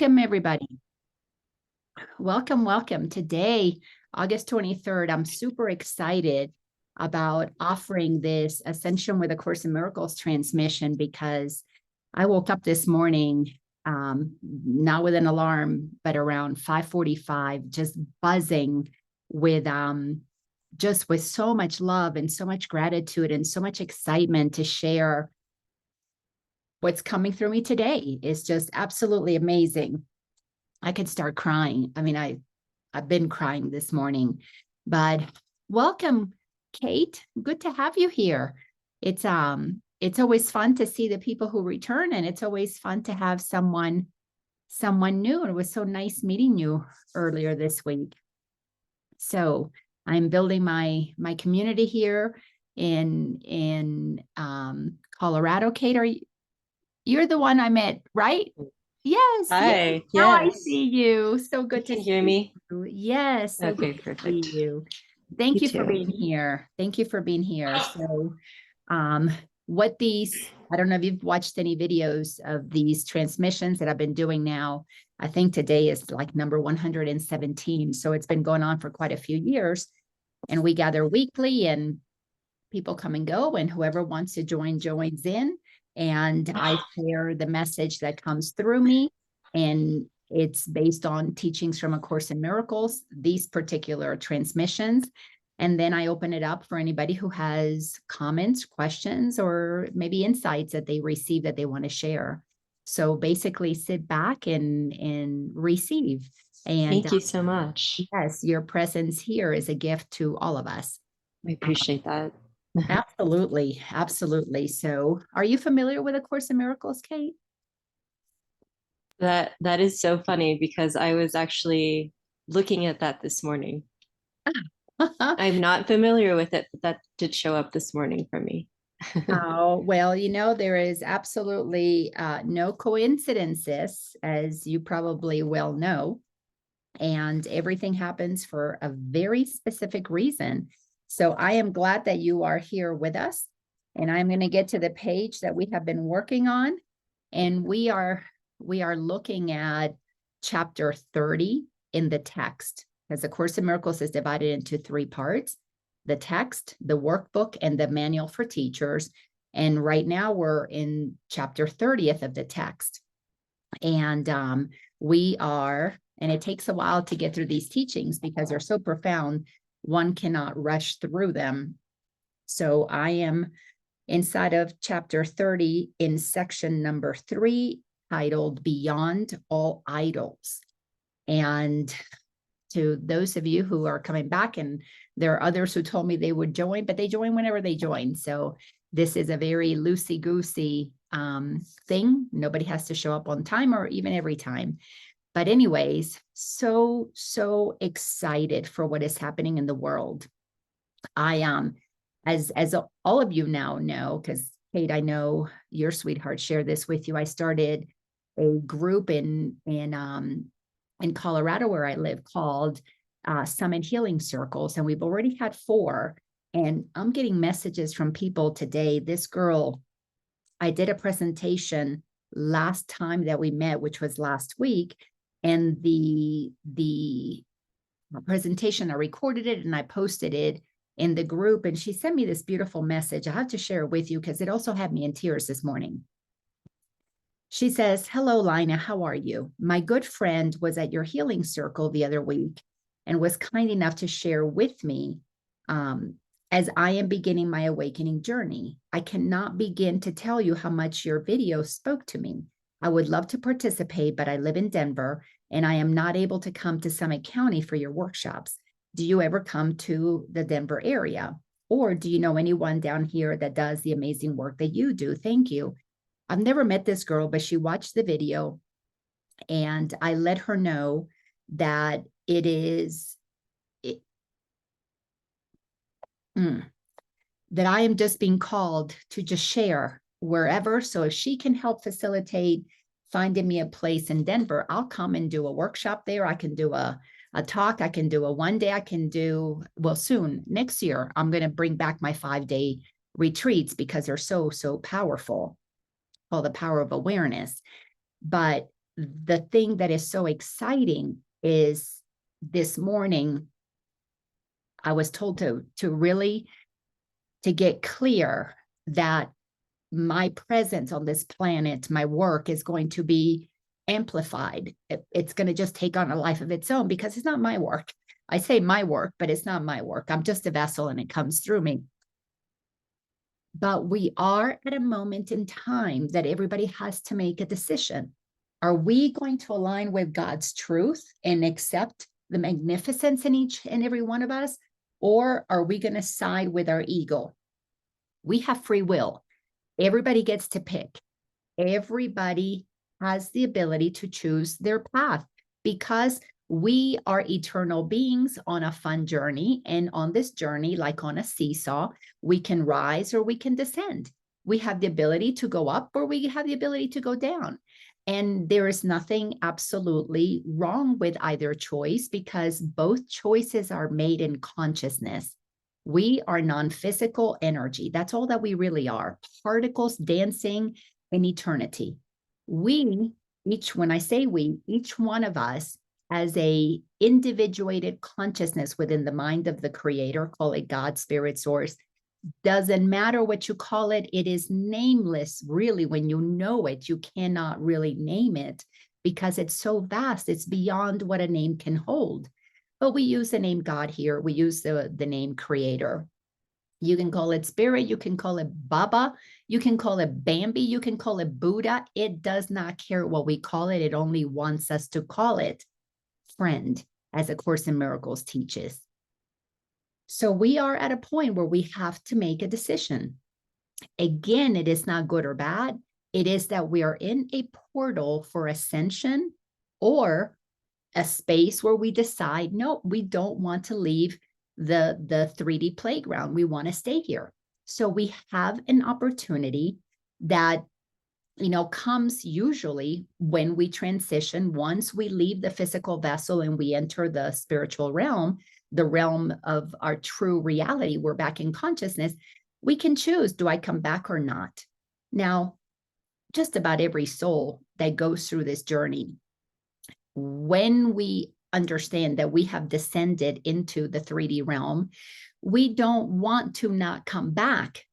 Welcome, everybody. Welcome, welcome. Today, August 23rd, I'm super excited about offering this Ascension with A Course in Miracles transmission because I woke up this morning, not with an alarm, but around 5:45, just buzzing with just with so much love and so much gratitude and so much excitement to share what's coming through me today. Is just absolutely amazing. I could start crying. I mean, I've been crying this morning, but welcome, Kate. Good to have you here. It's always fun to see the people who return, and it's always fun to have someone new. And it was so nice meeting you earlier this week. So I'm building my community here in Colorado. Kate, you're the one I met, right? Yes, yes. Hi, Now I yes. see you. So good to You can see hear me? you. Yes, so good Okay, to perfect. see you. Thank You you for too. being here. Thank you for being here. So, um, what these, I don't know if you've watched any videos of these transmissions that I've been doing now. I think today is like number 117. So it's been going on for quite a few years. And we gather weekly and people come and go, and whoever wants to join joins in, and I share the message that comes through me, and it's based on teachings from A Course in Miracles, these particular transmissions. And then I open it up for anybody who has comments, questions, or maybe insights that they receive that they want to share. So basically sit back and receive. And Thank you so much. yes, your presence here is a gift to all of us. I appreciate that. Absolutely. Absolutely. So are you familiar with A Course in Miracles, Kate? That is so funny because I was actually looking at that this morning. I'm not familiar with it, but that did show up this morning for me. Oh, well, there is absolutely no coincidences, as you probably well know, and everything happens for a very specific reason. So I am glad that you are here with us, and I'm going to get to the page that we have been working on, and we are looking at chapter 30 in the text, because the Course in Miracles is divided into three parts: the text, the workbook, and the manual for teachers. And right now we're in chapter 30th of the text. And and it takes a while to get through these teachings because they're so profound, one cannot rush through them. So I am inside of chapter 30 in section number 3, titled Beyond All Idols. And to those of you who are coming back, and there are others who told me they would join, but they join whenever they join. So this is a very loosey-goosey thing. Nobody has to show up on time or even every time. But anyways, so excited for what is happening in the world. I as all of you now know, because Kate, I know your sweetheart shared this with you. I started a group in Colorado where I live called Summit Healing Circles, and we've already had 4. And I'm getting messages from people today. This girl, I did a presentation last time that we met, which was last week, and the presentation, I recorded it and I posted it in the group, and she sent me this beautiful message. I have to share it with you because it also had me in tears this morning. She says, "Hello, Laina, how are you? My good friend was at your healing circle the other week and was kind enough to share with me as I am beginning my awakening journey. I cannot begin to tell you how much your video spoke to me. I would love to participate, but I live in Denver and I am not able to come to Summit County for your workshops. Do you ever come to the Denver area? Or do you know anyone down here that does the amazing work that you do? Thank you. I've never met this girl, but she watched the video and I let her know that that I am just being called to just share wherever. So if she can help facilitate finding me a place in Denver, I'll come and do a workshop there. I can do a talk. I can do a one day. I can do, well, soon, next year, I'm going to bring back my 5-day retreats because they're so powerful, called the power of awareness. But the thing that is so exciting is this morning, I was told to really to get clear that my presence on this planet, my work is going to be amplified. It's going to just take on a life of its own because it's not my work. I say my work, but it's not my work. I'm just a vessel and it comes through me. But we are at a moment in time that everybody has to make a decision. Are we going to align with God's truth and accept the magnificence in each and every one of us? Or are we going to side with our ego? We have free will. Everybody gets to pick. Everybody has the ability to choose their path because we are eternal beings on a fun journey. And on this journey, like on a seesaw, we can rise or we can descend. We have the ability to go up or we have the ability to go down. And there is nothing absolutely wrong with either choice because both choices are made in consciousness. We are non-physical energy. That's all that we really are. Particles dancing in eternity. When I say we, each one of us as a individuated consciousness within the mind of the creator, call it God, spirit, source, doesn't matter what you call it. It is nameless, really. When you know it, you cannot really name it because it's so vast. It's beyond what a name can hold. But we use the name God here. We use the name creator. You can call it spirit. You can call it Baba. You can call it Bambi. You can call it Buddha. It does not care what we call it. It only wants us to call it friend, as A Course in Miracles teaches. So we are at a point where we have to make a decision. Again, it is not good or bad. It is that we are in a portal for ascension or a space where we decide, no, we don't want to leave the 3D playground. We want to stay here. So we have an opportunity that, comes usually when we transition. Once we leave the physical vessel and we enter the spiritual realm, the realm of our true reality, we're back in consciousness. We can choose, do I come back or not? Now, just about every soul that goes through this journey, when we understand that we have descended into the 3D realm, we don't want to not come back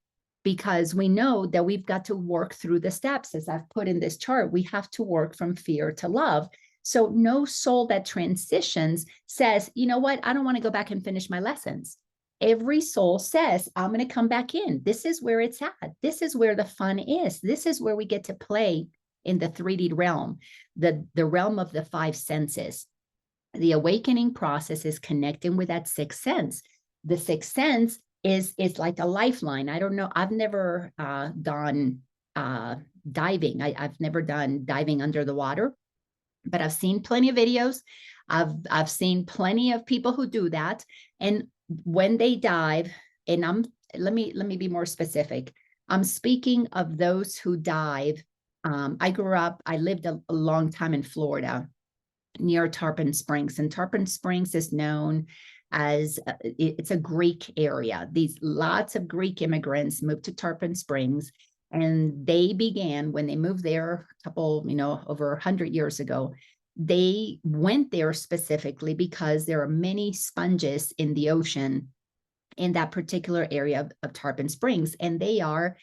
because we know that we've got to work through the steps. As I've put in this chart, we have to work from fear to love. So no soul that transitions says, you know what, I don't want to go back and finish my lessons. Every soul says, I'm going to come back in. This is where it's at. This is where the fun is. This is where we get to play in the 3D realm, the realm of the 5 senses. The awakening process is connecting with that 6th sense. The 6th sense is like a lifeline. I don't know. I've never done diving. I've never done diving under the water, but I've seen plenty of videos. I've seen plenty of people who do that. And when they dive, and let me be more specific. I'm speaking of those who dive. I lived a long time in Florida near Tarpon Springs, and Tarpon Springs is known as it's a Greek area. Lots of Greek immigrants moved to Tarpon Springs, and they began when they moved there a couple, over 100 years ago. They went there specifically because there are many sponges in the ocean in that particular area of Tarpon Springs, and they are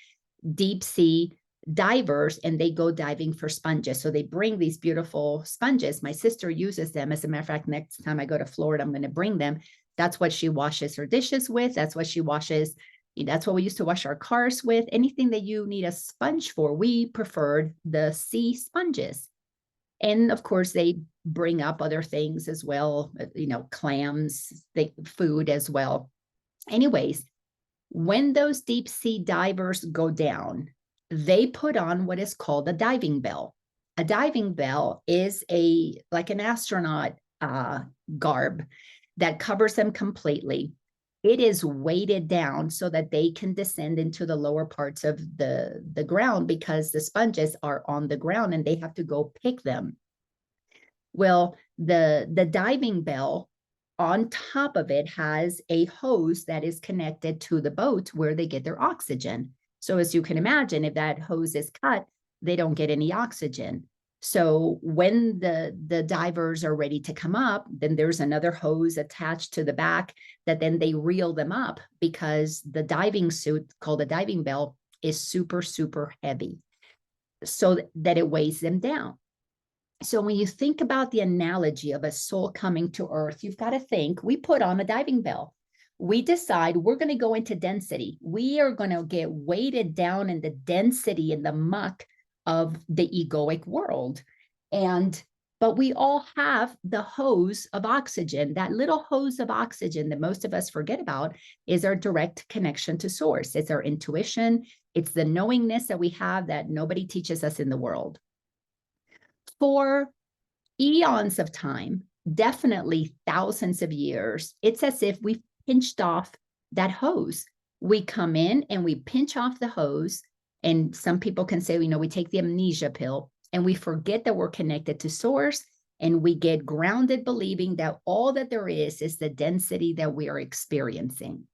deep sea divers, and they go diving for sponges. So they bring these beautiful sponges. My sister uses them. As a matter of fact, next time I go to Florida, I'm going to bring them. That's what she washes her dishes with. That's what she washes. That's what we used to wash our cars with. Anything that you need a sponge for, we preferred the sea sponges. And of course, they bring up other things as well, clams, food as well. Anyways, when those deep sea divers go down, they put on what is called a diving bell. A diving bell is like an astronaut garb that covers them completely. It is weighted down so that they can descend into the lower parts of the ground because the sponges are on the ground and they have to go pick them. Well, the diving bell, on top of it, has a hose that is connected to the boat where they get their oxygen. So as you can imagine, if that hose is cut, they don't get any oxygen. So when the divers are ready to come up, then there's another hose attached to the back that then they reel them up, because the diving suit, called a diving bell, is super, super heavy, so that it weighs them down. So when you think about the analogy of a soul coming to earth, you've got to think, we put on a diving bell. We decide we're going to go into density. We are going to get weighted down in the density and the muck of the egoic world. But we all have the hose of oxygen. That little hose of oxygen that most of us forget about is our direct connection to source. It's our intuition. It's the knowingness that we have that nobody teaches us in the world. For eons of time, definitely thousands of years, it's as if we pinched off that hose. We come in and we pinch off the hose, and some people can say, we take the amnesia pill and we forget that we're connected to source, and we get grounded believing that all that there is the density that we are experiencing.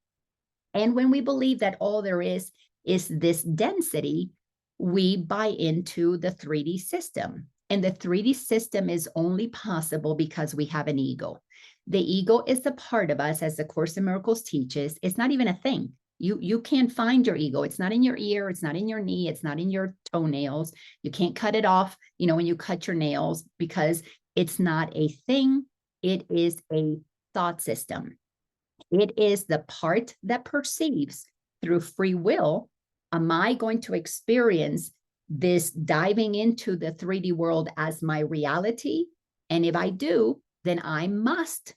And when we believe that all there is this density, we buy into the 3D system. And the 3D system is only possible because we have an ego. The ego is the part of us, as the Course in Miracles teaches, it's not even a thing. You can't find your ego. It's not in your ear. It's not in your knee. It's not in your toenails. You can't cut it off, when you cut your nails, because it's not a thing. It is a thought system. It is the part that perceives through free will. Am I going to experience this diving into the 3D world as my reality? And if I do, then I must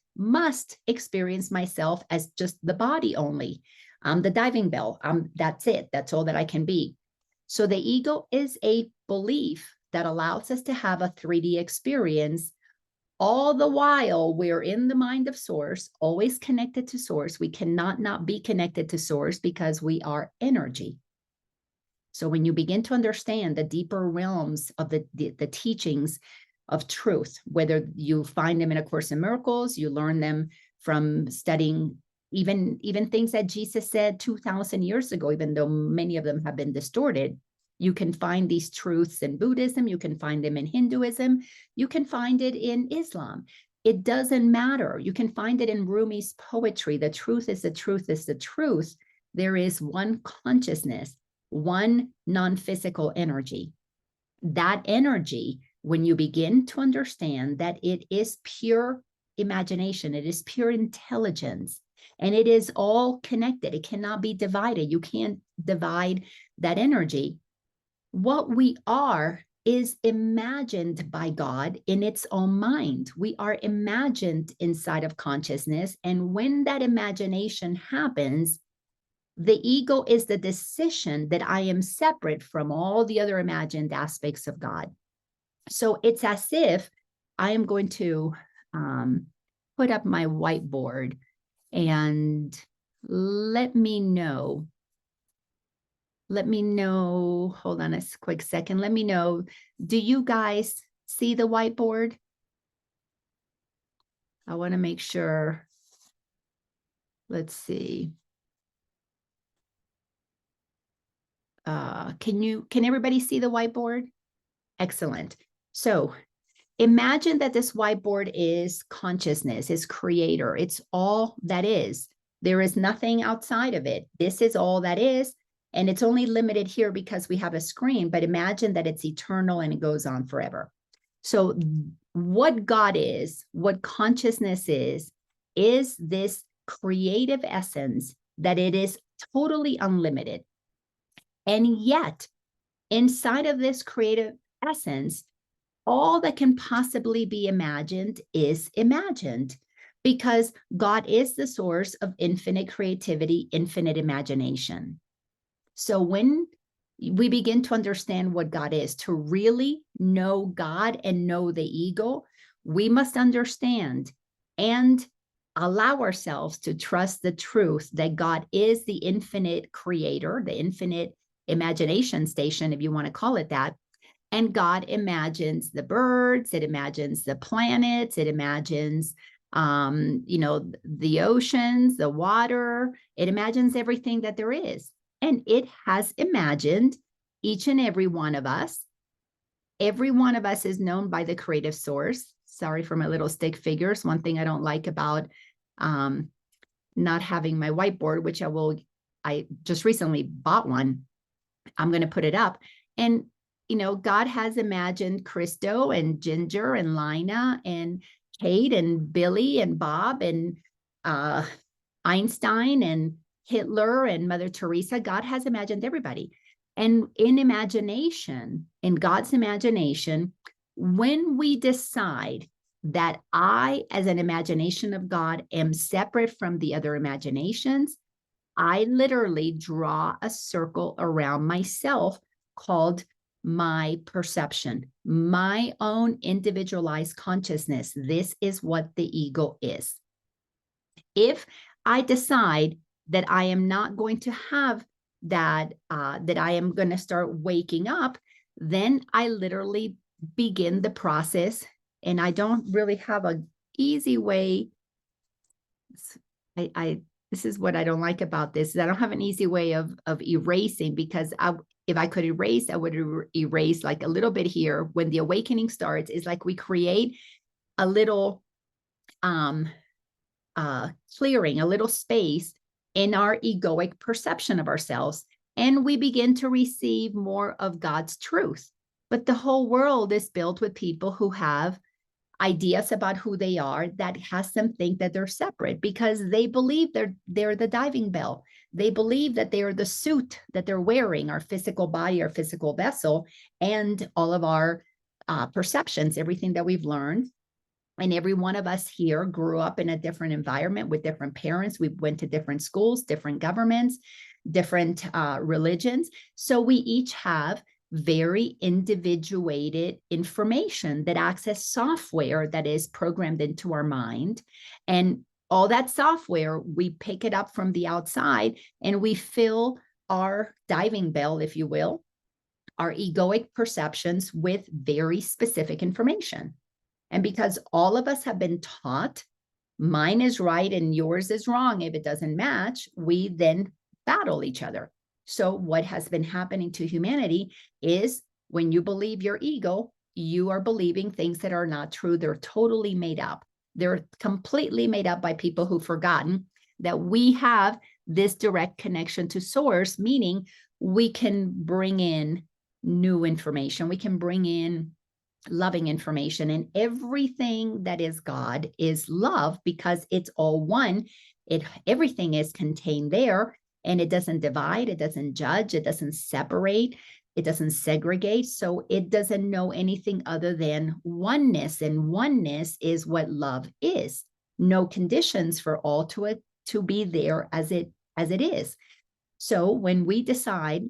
experience myself as just the body only. I'm the diving bell. That's it. That's all that I can be. So the ego is a belief that allows us to have a 3D experience. All the while, we're in the mind of source, always connected to source. We cannot not be connected to source because we are energy. So when you begin to understand the deeper realms of the teachings of truth, whether you find them in A Course in Miracles, you learn them from studying even things that Jesus said 2,000 years ago, even though many of them have been distorted, you can find these truths in Buddhism, you can find them in Hinduism, you can find it in Islam. It doesn't matter. You can find it in Rumi's poetry. The truth is the truth is the truth. There is one consciousness, one non-physical energy. That energy, when you begin to understand that it is pure imagination, it is pure intelligence, and it is all connected. It cannot be divided. You can't divide that energy. What we are is imagined by God in its own mind. We are imagined inside of consciousness. And when that imagination happens, the ego is the decision that I am separate from all the other imagined aspects of God. So it's as if I am going to put up my whiteboard, and let me know, hold on a quick second. Let me know, do you guys see the whiteboard? I want to make sure. Let's see. Can everybody see the whiteboard? Excellent. So imagine that this whiteboard is consciousness, is creator. It's all that is. There is nothing outside of it. This is all that is. And it's only limited here because we have a screen, but imagine that it's eternal and it goes on forever. So what God is, what consciousness is this creative essence that it is totally unlimited. And yet, inside of this creative essence, all that can possibly be imagined is imagined, because God is the source of infinite creativity, infinite imagination. So when we begin to understand what God is, to really know God and know the ego, we must understand and allow ourselves to trust the truth that God is the infinite creator, the infinite imagination station, if you want to call it that. And God imagines the birds, it imagines the planets, it imagines, the oceans, the water, it imagines everything that there is. And it has imagined each and every one of us Every one of us is known by the creative source. Sorry for my little stick figures. One thing I don't like about not having my whiteboard, which I just recently bought one. I'm going to put it up. And, God has imagined Christo and Ginger and Laina and Kate and Billy and Bob and Einstein and Hitler and Mother Teresa. God has imagined everybody. And in God's imagination, when we decide that I, as an imagination of God, am separate from the other imaginations, I literally draw a circle around myself called my perception, my own individualized consciousness. This is what the ego is. If I decide that I am not going to have that, that I am going to start waking up, then I literally begin the process. And I don't really have an easy way. This is what I don't like about this, is I don't have an easy way of erasing, because if I could erase, I would erase like a little bit here. When the awakening starts, is like we create a little clearing, a little space in our egoic perception of ourselves, and we begin to receive more of God's truth. But the whole world is built with people who have ideas about who they are that has them think that they're separate, because they believe they're the diving bell. They believe that they are the suit that they're wearing, our physical body, our physical vessel, and all of our perceptions, everything that we've learned. And every one of us here grew up in a different environment with different parents. We went to different schools, different governments, different religions. So we each have very individuated information that acts as software that is programmed into our mind. And all that software, we pick it up from the outside and we fill our diving bell, if you will, our egoic perceptions with very specific information. And because all of us have been taught mine is right and yours is wrong, if it doesn't match, we then battle each other. So what has been happening to humanity is, when you believe your ego, you are believing things that are not true. They're totally made up. They're completely made up by people who've forgotten that we have this direct connection to source, meaning we can bring in new information. We can bring in loving information, and everything that is God is love, because it's all one. Everything is contained there. And it doesn't divide, it doesn't judge, it doesn't separate, it doesn't segregate. So it doesn't know anything other than oneness. And oneness is what love is. No conditions for all to be there as it is. So when we decide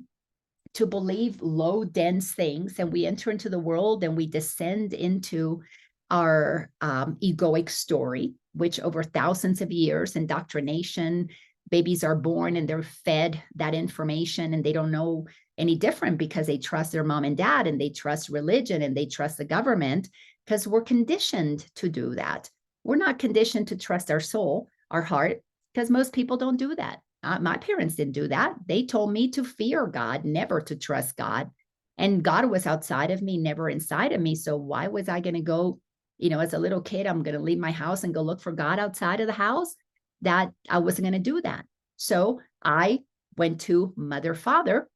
to believe low, dense things, and we enter into the world and we descend into our egoic story, which over thousands of years, indoctrination, babies are born and they're fed that information, and they don't know any different because they trust their mom and dad, and they trust religion, and they trust the government, because we're conditioned to do that. We're not conditioned to trust our soul, our heart, because most people don't do that. My parents didn't do that. They told me to fear God, never to trust God. And God was outside of me, never inside of me. So why was I going to go, as a little kid, I'm going to leave my house and go look for God outside of the house? That I wasn't going to do that. So I went to mother, father.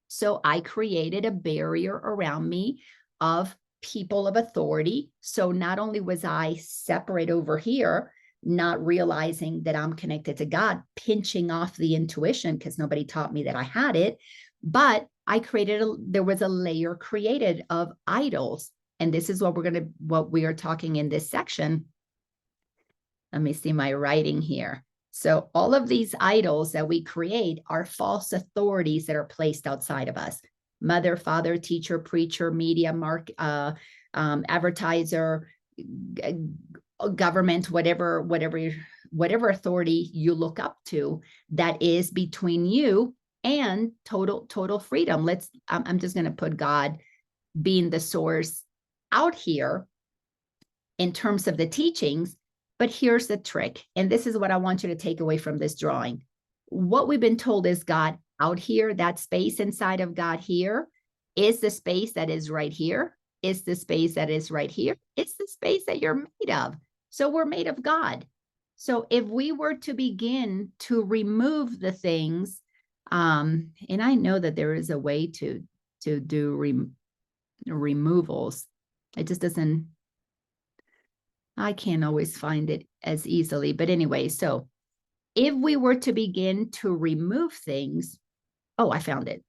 So I created a barrier around me of people of authority. So not only was I separate over here, not realizing that I'm connected to God, pinching off the intuition because nobody taught me that I had it, but I there was a layer created of idols. And this is what we are talking in this section. Let me see my writing here. So all of these idols that we create are false authorities that are placed outside of us. Mother, father, teacher, preacher, media, advertiser, government, whatever authority you look up to, that is between you and total freedom. I'm just going to put God being the source out here in terms of the teachings. But here's the trick, and this is what I want you to take away from this drawing. What we've been told is God out here, that space inside of God here, is the space that is right here. It's the space that is right here. It's the space that you're made of. So we're made of God. So if we were to begin to remove the things, and I know that there is a way to do removals. It just doesn't, I can't always find it as easily. But anyway, so if we were to begin to remove things, oh, I found it.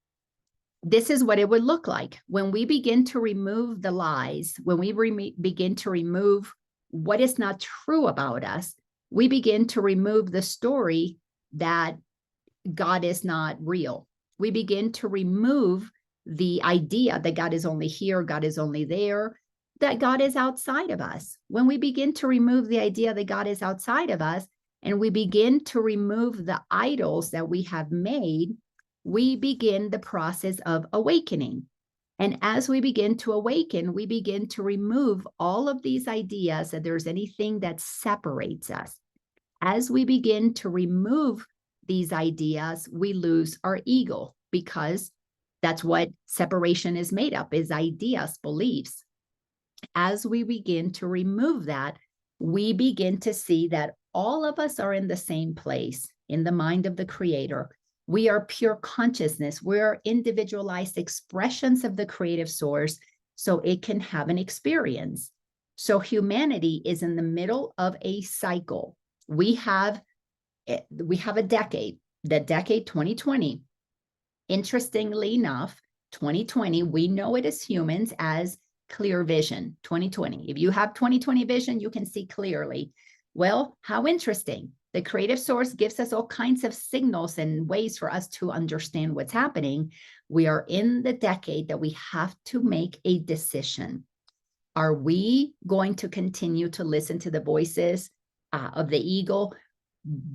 This is what it would look like when we begin to remove the lies, when we begin to remove what is not true about us. We begin to remove the story that God is not real. We begin to remove the idea that God is only here, God is only there, that God is outside of us. When we begin to remove the idea that God is outside of us, and we begin to remove the idols that we have made, we begin the process of awakening. And as we begin to awaken, we begin to remove all of these ideas that there's anything that separates us. As we begin to remove these ideas, we lose our ego, because that's what separation is made up, is ideas, beliefs. As we begin to remove that, we begin to see that all of us are in the same place in the mind of the Creator. We are pure consciousness. We're individualized expressions of the creative source, so it can have an experience. So humanity is in the middle of a cycle. We have a decade, the decade 2020. Interestingly enough, 2020, we know it as humans as clear vision, 2020. If you have 2020 vision, you can see clearly. Well, how interesting. The creative source gives us all kinds of signals and ways for us to understand what's happening. We are in the decade that we have to make a decision. Are we going to continue to listen to the voices of the ego,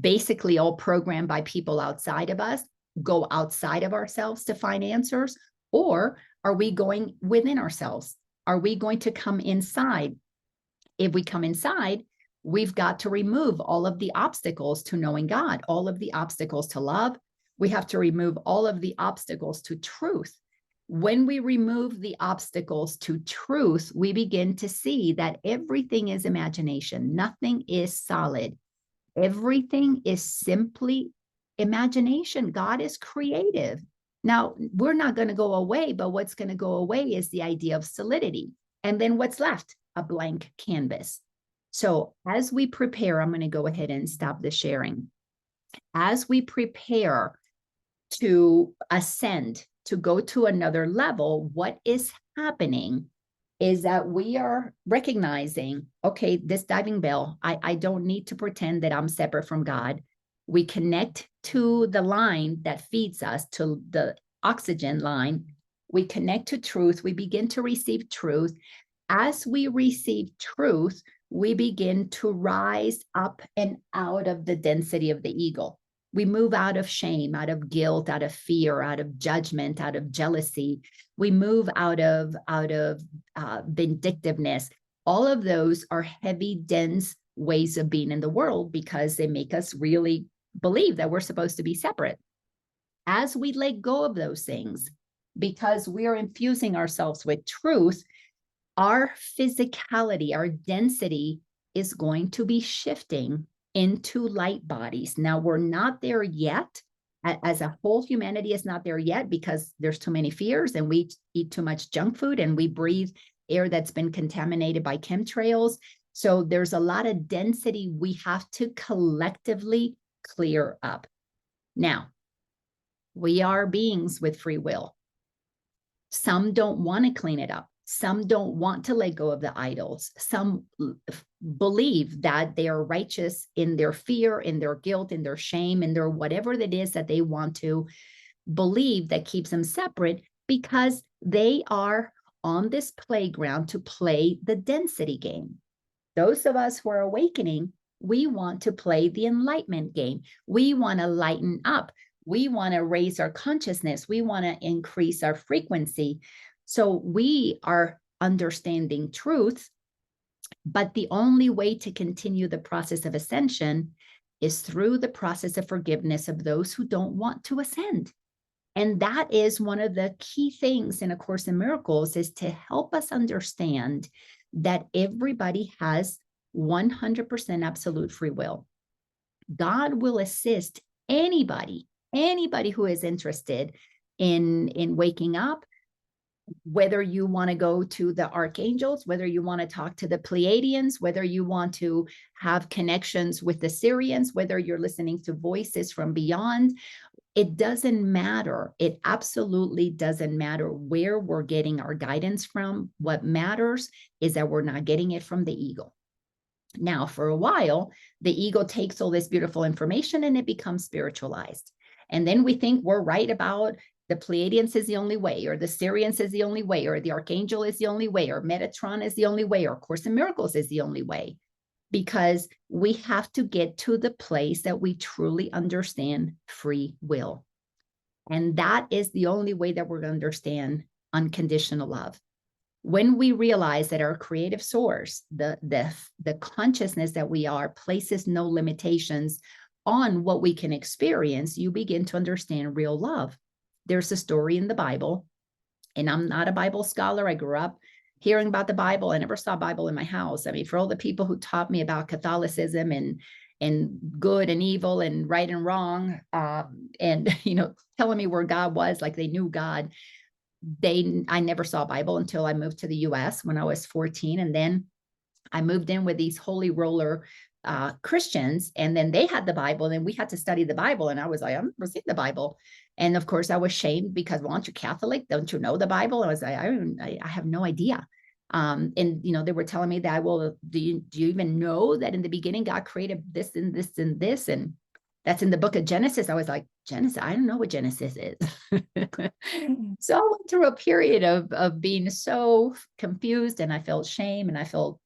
basically all programmed by people outside of us, go outside of ourselves to find answers? Or are we going within ourselves? Are we going to come inside? If we come inside, we've got to remove all of the obstacles to knowing God, all of the obstacles to love. We have to remove all of the obstacles to truth. When we remove the obstacles to truth, we begin to see that everything is imagination. Nothing is solid. Everything is simply imagination. God is creative. Now, we're not going to go away, but what's going to go away is the idea of solidity. And then what's left? A blank canvas. So as we prepare, I'm going to go ahead and stop the sharing. As we prepare to ascend, to go to another level, what is happening is that we are recognizing, okay, this diving bell, I don't need to pretend that I'm separate from God. We connect to the line that feeds us, to the oxygen line. We connect to truth. We begin to receive truth. As we receive truth, we begin to rise up and out of the density of the ego. We move out of shame, out of guilt, out of fear, out of judgment, out of jealousy. We move out of vindictiveness. All of those are heavy, dense ways of being in the world because they make us really believe that we're supposed to be separate. As we let go of those things, because we are infusing ourselves with truth, our physicality, our density is going to be shifting into light bodies. Now, we're not there yet. As a whole, humanity is not there yet because there's too many fears and we eat too much junk food and we breathe air that's been contaminated by chemtrails. So there's a lot of density we have to collectively clear up. Now, we are beings with free will. Some don't want to clean it up. Some don't want to let go of the idols. Some believe that they are righteous in their fear, in their guilt, in their shame, in their whatever it is that they want to believe that keeps them separate, because they are on this playground to play the density game. Those of us who are awakening, we want to play the enlightenment game. We want to lighten up. We want to raise our consciousness. We want to increase our frequency. So we are understanding truth, but the only way to continue the process of ascension is through the process of forgiveness of those who don't want to ascend. And that is one of the key things in A Course in Miracles, is to help us understand that everybody has 100% absolute free will. God will assist anybody who is interested in waking up, whether you want to go to the archangels, whether you want to talk to the Pleiadians, whether you want to have connections with the Syrians, whether you're listening to voices from beyond. It doesn't matter. It absolutely doesn't matter where we're getting our guidance from. What matters is that we're not getting it from the ego. Now, for a while, the ego takes all this beautiful information and it becomes spiritualized. And then we think we're right about the Pleiadians is the only way, or the Syrians is the only way, or the Archangel is the only way, or Metatron is the only way, or Course in Miracles is the only way. Because we have to get to the place that we truly understand free will. And that is the only way that we're going to understand unconditional love. When we realize that our creative source, the consciousness that we are, places no limitations on what we can experience, you begin to understand real love. There's a story in the Bible, and I'm not a Bible scholar. I grew up hearing about the Bible. I never saw a Bible in my house. I mean, for all the people who taught me about Catholicism and good and evil and right and wrong, and telling me where God was, like they knew God, I never saw a Bible until I moved to the US when I was 14. And then I moved in with these holy roller Christians, and then they had the Bible, and we had to study the Bible. And I was like, I've never seen the Bible. And of course, I was shamed because, well, aren't you Catholic? Don't you know the Bible? I was like, I have no idea. And they were telling me that, well, do you even know that in the beginning God created this and this and this, and that's in the book of Genesis? I was like, Genesis? I don't know what Genesis is. So I went through a period of being so confused, and I felt shame, and I felt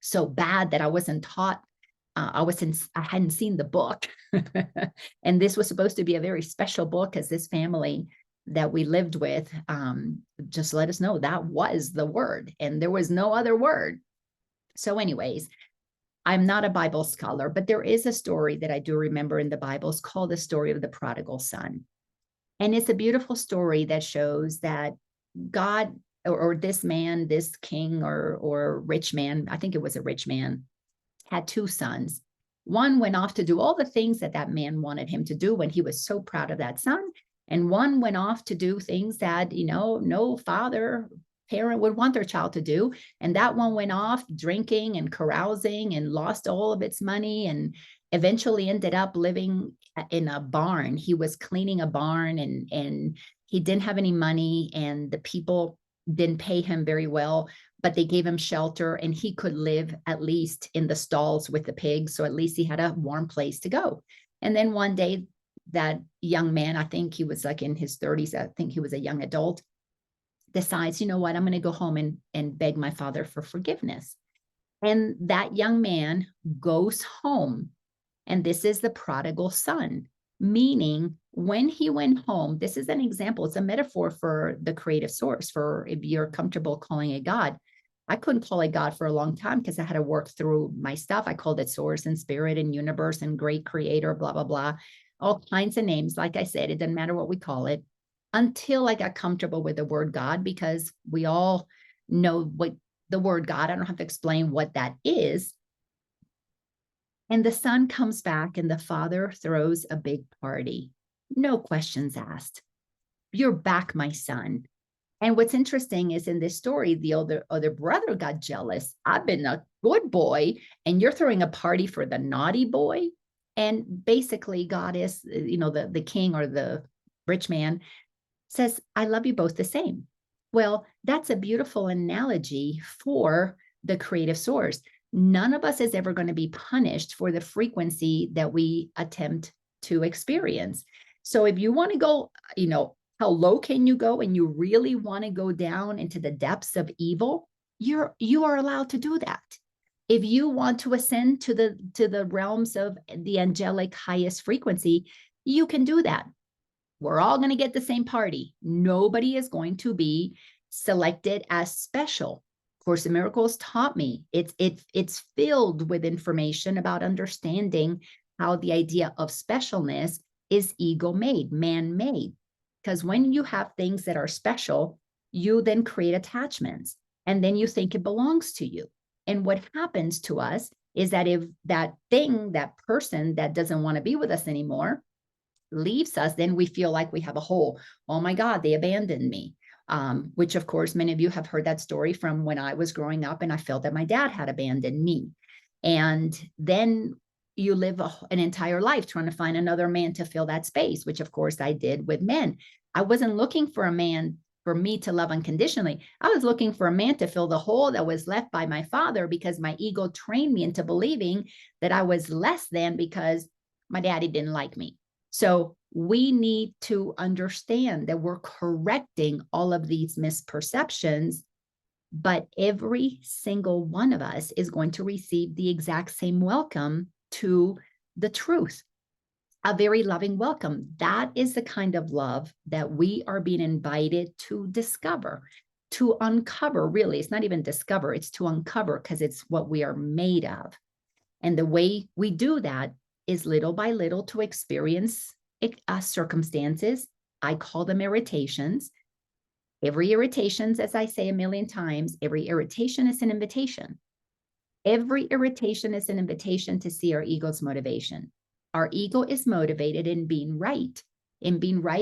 so bad that I wasn't taught. I hadn't seen the book. And this was supposed to be a very special book, because this family that we lived with just let us know that was the word, and there was no other word. So anyways, I'm not a Bible scholar, but there is a story that I do remember in the Bible. It's called the story of the prodigal son. And it's a beautiful story that shows that God, or this man, this king or rich man, I think it was a rich man, had two sons. One went off to do all the things that man wanted him to do when he was so proud of that son. And one went off to do things that, no parent would want their child to do. And that one went off drinking and carousing and lost all of its money, and eventually ended up living in a barn. He was cleaning a barn, and he didn't have any money, and the people didn't pay him very well, but they gave him shelter, and he could live at least in the stalls with the pigs. So at least he had a warm place to go. And then one day, that young man, I think he was like in his 30s, I think he was a young adult, decides, you know what, I'm going to go home and beg my father for forgiveness. And that young man goes home. And this is the prodigal son, meaning when he went home, this is an example, it's a metaphor for the creative source, for if you're comfortable calling it God. I couldn't call it God for a long time because I had to work through my stuff. I called it source and spirit and universe and great creator, blah, blah, blah, all kinds of names. Like I said, it doesn't matter what we call it, until I got comfortable with the word God, because we all know what the word God, I don't have to explain what that is. And the son comes back, and the father throws a big party. No questions asked. You're back, my son. And what's interesting is in this story, the other brother got jealous. I've been a good boy, and you're throwing a party for the naughty boy. And basically, God is, the king or the rich man says, I love you both the same. Well, that's a beautiful analogy for the creative source. None of us is ever going to be punished for the frequency that we attempt to experience. So if you want to go, how low can you go, and you really want to go down into the depths of evil, you are allowed to do that. If you want to ascend to the realms of the angelic highest frequency, you can do that. We're all going to get the same party. Nobody is going to be selected as special. Course in Miracles taught me it's filled with information about understanding how the idea of specialness is ego-made, man-made. Because when you have things that are special, you then create attachments, and then you think it belongs to you. And what happens to us is that if that thing, that person that doesn't want to be with us anymore leaves us, then we feel like we have a hole. Oh my God, they abandoned me. Which of course, many of you have heard that story from when I was growing up and I felt that my dad had abandoned me. And then you live an entire life trying to find another man to fill that space, which of course I did with men. I wasn't looking for a man for me to love unconditionally. I was looking for a man to fill the hole that was left by my father, because my ego trained me into believing that I was less than because my daddy didn't like me. So we need to understand that we're correcting all of these misperceptions, but every single one of us is going to receive the exact same welcome to the truth. A very loving welcome. That is the kind of love that we are being invited to discover, to uncover. Really, it's not even discover, it's to uncover, because it's what we are made of. And the way we do that is little by little to experience circumstances. I call them irritations. Every irritation, as I say a million times, every irritation is an invitation. Every irritation is an invitation to see our ego's motivation. Our ego is motivated in being right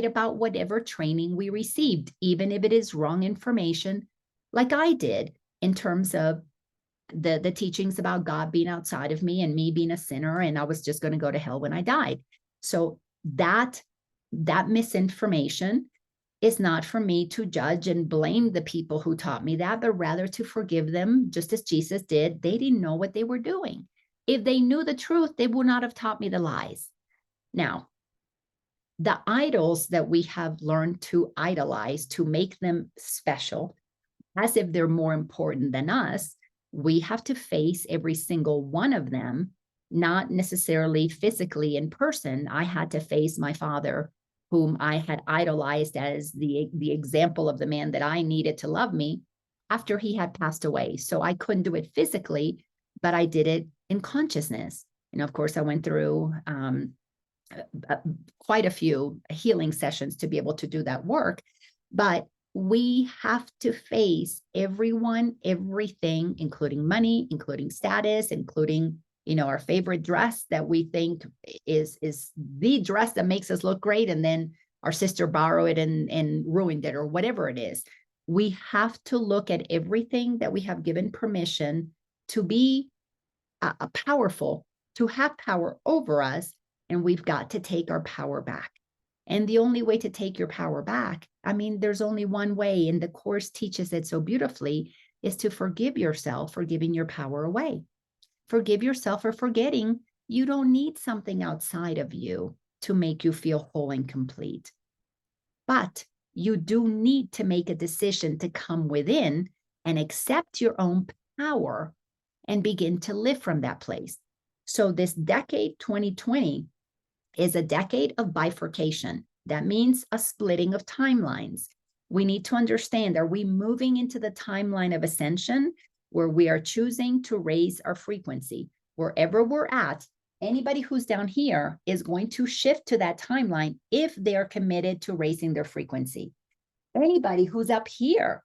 about whatever training we received, even if it is wrong information, like I did in terms of the teachings about God being outside of me and me being a sinner, and I was just going to go to hell when I died. So that misinformation is not for me to judge and blame the people who taught me that, but rather to forgive them, just as Jesus did. They didn't know what they were doing. If they knew the truth, they would not have taught me the lies. Now, the idols that we have learned to idolize, to make them special, as if they're more important than us, we have to face every single one of them, not necessarily physically in person. I had to face my father, whom I had idolized as the example of the man that I needed to love me, after he had passed away. So I couldn't do it physically, but I did it in consciousness. And of course, I went through quite a few healing sessions to be able to do that work. But we have to face everyone, everything, including money, including status, including, our favorite dress that we think is the dress that makes us look great, and then our sister borrowed it and ruined it, or whatever it is. We have to look at everything that we have given permission to be powerful, to have power over us, and we've got to take our power back. And the only way to take your power back, there's only one way, and the Course teaches it so beautifully, is to forgive yourself for giving your power away. Forgive yourself for forgetting you don't need something outside of you to make you feel whole and complete. But you do need to make a decision to come within and accept your own power and begin to live from that place. So this decade, 2020, is a decade of bifurcation. That means a splitting of timelines. We need to understand, are we moving into the timeline of ascension, where we are choosing to raise our frequency? Wherever we're at, anybody who's down here is going to shift to that timeline if they are committed to raising their frequency. Anybody who's up here,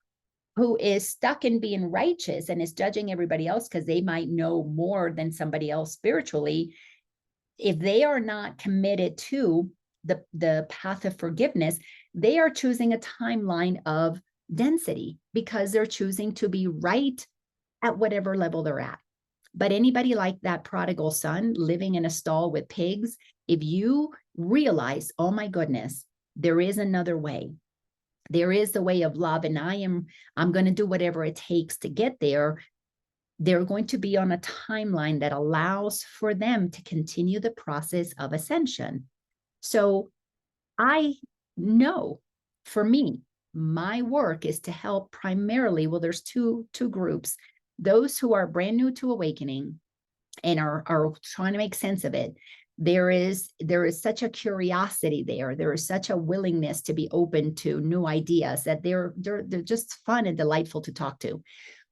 who is stuck in being righteous and is judging everybody else because they might know more than somebody else spiritually, if they are not committed to the path of forgiveness, they are choosing a timeline of density, because they're choosing to be right at whatever level they're at. But anybody like that prodigal son living in a stall with pigs, if you realize, oh my goodness, there is another way. There is the way of love, and I'm going to do whatever it takes to get there. They're going to be on a timeline that allows for them to continue the process of ascension. So I know, for me, my work is to help primarily, well, there's two groups. Those who are brand new to awakening and are trying to make sense of it. There is such a curiosity there. There is such a willingness to be open to new ideas that they're just fun and delightful to talk to.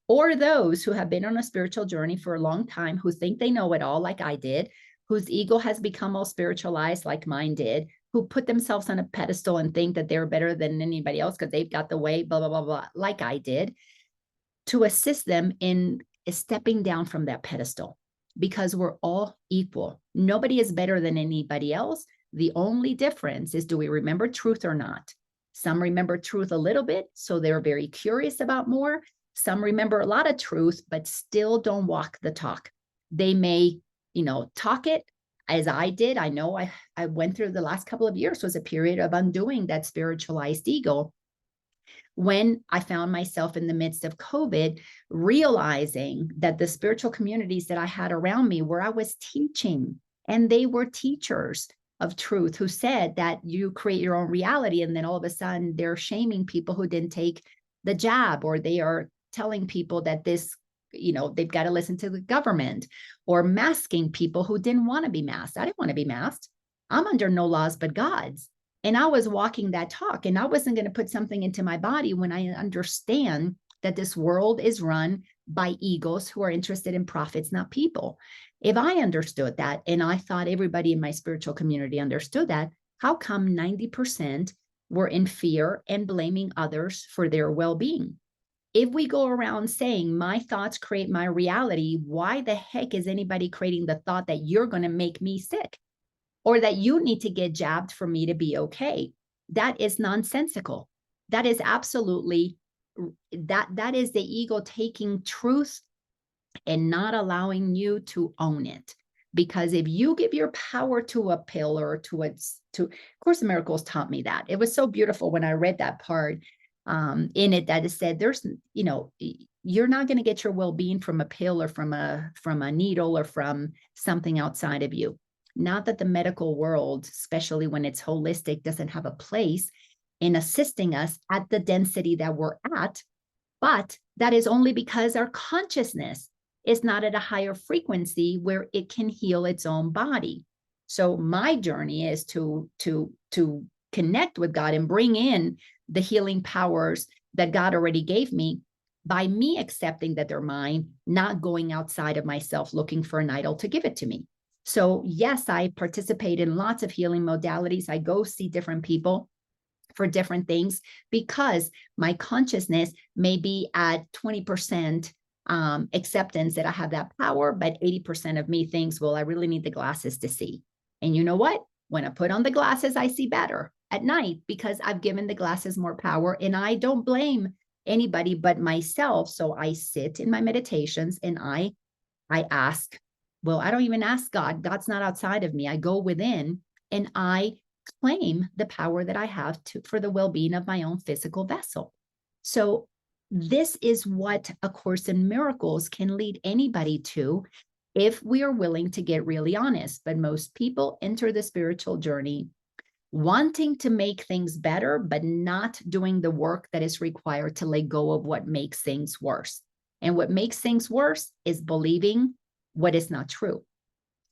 Or those who have been on a spiritual journey for a long time, who think they know it all, like I did, whose ego has become all spiritualized like mine did, who put themselves on a pedestal and think that they're better than anybody else because they've got the way, blah, blah, blah, blah, like I did, to assist them in stepping down from that pedestal, because we're all equal. Nobody is better than anybody else. The only difference is, do we remember truth or not? Some remember truth a little bit, so they're very curious about more. Some remember a lot of truth, but still don't walk the talk. They may, talk it as I did. I know I went through the last couple of years was a period of undoing that spiritualized ego, when I found myself in the midst of COVID, realizing that the spiritual communities that I had around me, where I was teaching, and they were teachers of truth who said that you create your own reality. And then all of a sudden they're shaming people who didn't take the jab, or they are telling people that this, they've got to listen to the government, or masking people who didn't want to be masked. I didn't want to be masked. I'm under no laws but God's. And I was walking that talk, and I wasn't going to put something into my body when I understand that this world is run by egos who are interested in profits, not people. If I understood that, and I thought everybody in my spiritual community understood that, how come 90% were in fear and blaming others for their well-being? If we go around saying my thoughts create my reality, why the heck is anybody creating the thought that you're going to make me sick, or that you need to get jabbed for me to be okay? That is nonsensical. That is absolutely, that is the ego taking truth and not allowing you to own it. Because if you give your power to a pill or to Course in Miracles taught me that. It was so beautiful when I read that part in it, that it said, you're not going to get your well-being from a pill, or from a needle, or from something outside of you. Not that the medical world, especially when it's holistic, doesn't have a place in assisting us at the density that we're at, but that is only because our consciousness is not at a higher frequency where it can heal its own body. So my journey is to connect with God and bring in the healing powers that God already gave me, by me accepting that they're mine, not going outside of myself looking for an idol to give it to me. So yes, I participate in lots of healing modalities. I go see different people for different things, because my consciousness may be at 20% acceptance that I have that power, but 80% of me thinks, well, I really need the glasses to see. And you know what? When I put on the glasses, I see better at night, because I've given the glasses more power, and I don't blame anybody but myself. So I sit in my meditations and I ask, well, I don't even ask God. God's not outside of me. I go within and I claim the power that I have for the well-being of my own physical vessel. So this is what A Course in Miracles can lead anybody to, if we are willing to get really honest. But most people enter the spiritual journey wanting to make things better, but not doing the work that is required to let go of what makes things worse. And what makes things worse is believing what is not true.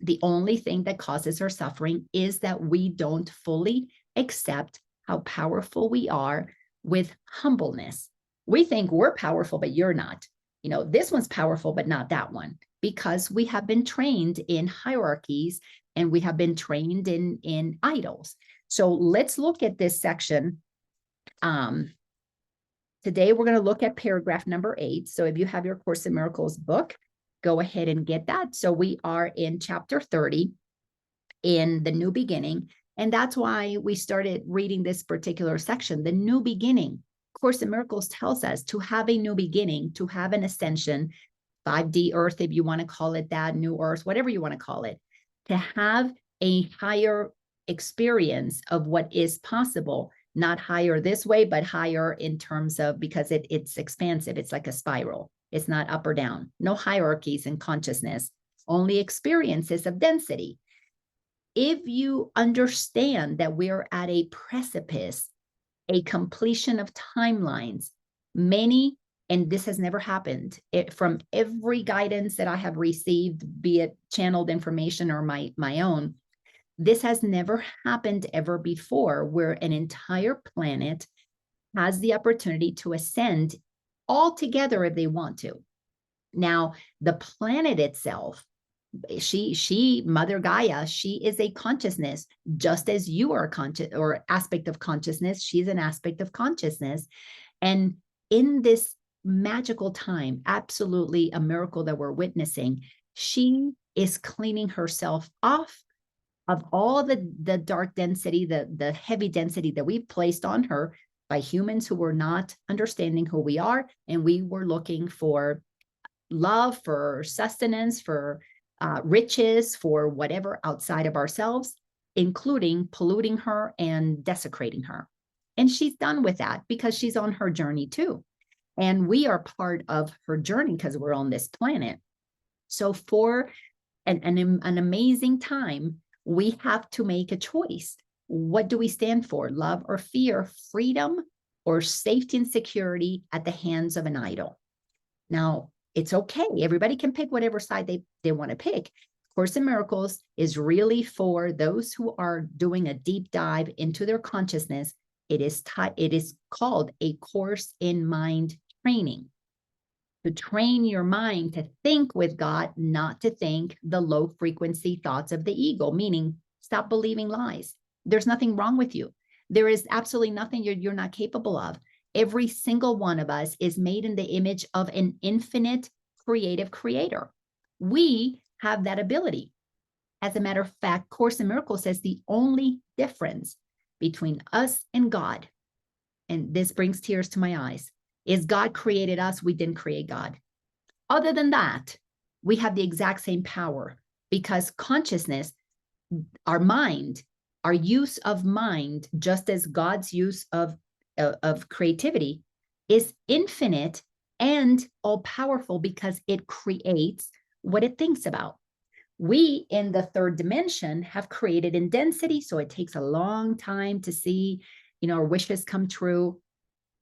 The only thing that causes our suffering is that we don't fully accept how powerful we are with humbleness. We think we're powerful, but you're not. This one's powerful, but not that one, because we have been trained in hierarchies, and we have been trained in idols. So let's look at this section. Today, we're going to look at paragraph number 8. So if you have your Course in Miracles book, go ahead and get that. So we are in chapter 30 in the new beginning. And that's why we started reading this particular section, the new beginning. Course in Miracles tells us to have a new beginning, to have an ascension, 5D earth, if you want to call it that, new earth, whatever you want to call it, to have a higher experience of what is possible, not higher this way, but higher in terms of, because it's expansive. It's like a spiral. It's not up or down. No hierarchies in consciousness, only experiences of density. If you understand that we're at a precipice, a completion of timelines, many, and this has never happened, from every guidance that I have received, be it channeled information or my own, this has never happened ever before, where an entire planet has the opportunity to ascend all together if they want to. Now, the planet itself Mother Gaia, she is a consciousness, just as you are a conscious or aspect of consciousness. She's an aspect of consciousness. And in this magical time, absolutely a miracle that we're witnessing, she is cleaning herself off of all the dark density, the heavy density that we've placed on her by humans who were not understanding who we are. And we were looking for love, for sustenance, for riches, for whatever outside of ourselves, including polluting her and desecrating her. And she's done with that because she's on her journey too. And we are part of her journey because we're on this planet. So for an amazing time, we have to make a choice. What do we stand for? Love or fear, freedom or safety and security at the hands of an idol? Now, it's okay. Everybody can pick whatever side they want to pick. Course in Miracles is really for those who are doing a deep dive into their consciousness. It is called a course in mind training, to train your mind to think with God, not to think the low frequency thoughts of the ego, meaning stop believing lies. There's nothing wrong with you. There is absolutely nothing you're not capable of. Every single one of us is made in the image of an infinite creative creator. We have that ability. As a matter of fact, Course in Miracles says the only difference between us and God, and this brings tears to my eyes, is God created us, we didn't create God. Other than that, we have the exact same power because consciousness, our mind, our use of mind, just as God's use of creativity, is infinite and all powerful because it creates what it thinks about. We in the third dimension have created in density, so it takes a long time to see, our wishes come true.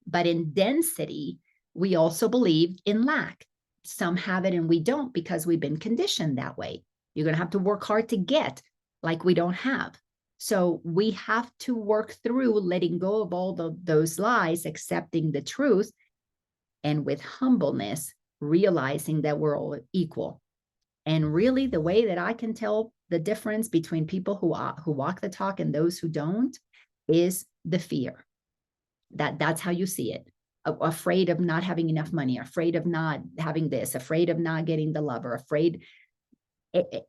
But in density, we also believe in lack. Some have it and we don't because we've been conditioned that way. You're going to have to work hard to get like we don't have. So we have to work through letting go of all those lies, accepting the truth, and with humbleness, realizing that we're all equal. And really, the way that I can tell the difference between people who walk the talk and those who don't is the fear. That's how you see it. Afraid of not having enough money, afraid of not having this, afraid of not getting the lover, afraid.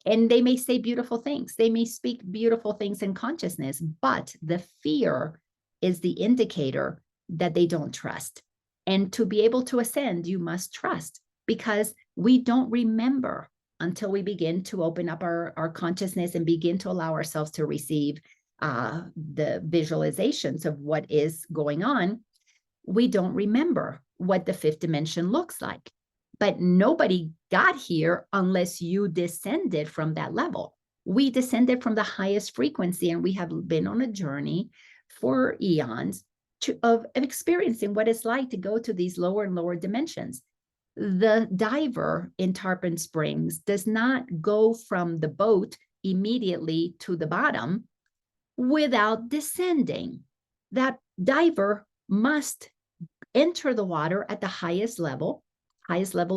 And they may say beautiful things. They may speak beautiful things in consciousness, but the fear is the indicator that they don't trust. And to be able to ascend, you must trust, because we don't remember until we begin to open up our consciousness and begin to allow ourselves to receive the visualizations of what is going on. We don't remember what the fifth dimension looks like. But nobody got here unless you descended from that level. We descended from the highest frequency, and we have been on a journey for eons of experiencing what it's like to go to these lower and lower dimensions. The diver in Tarpon Springs does not go from the boat immediately to the bottom without descending. That diver must enter the water at the highest level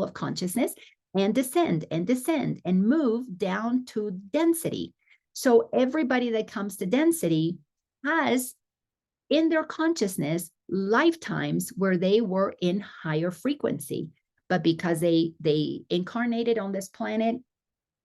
of consciousness, and descend and move down to density. So everybody that comes to density has in their consciousness lifetimes where they were in higher frequency. But because they incarnated on this planet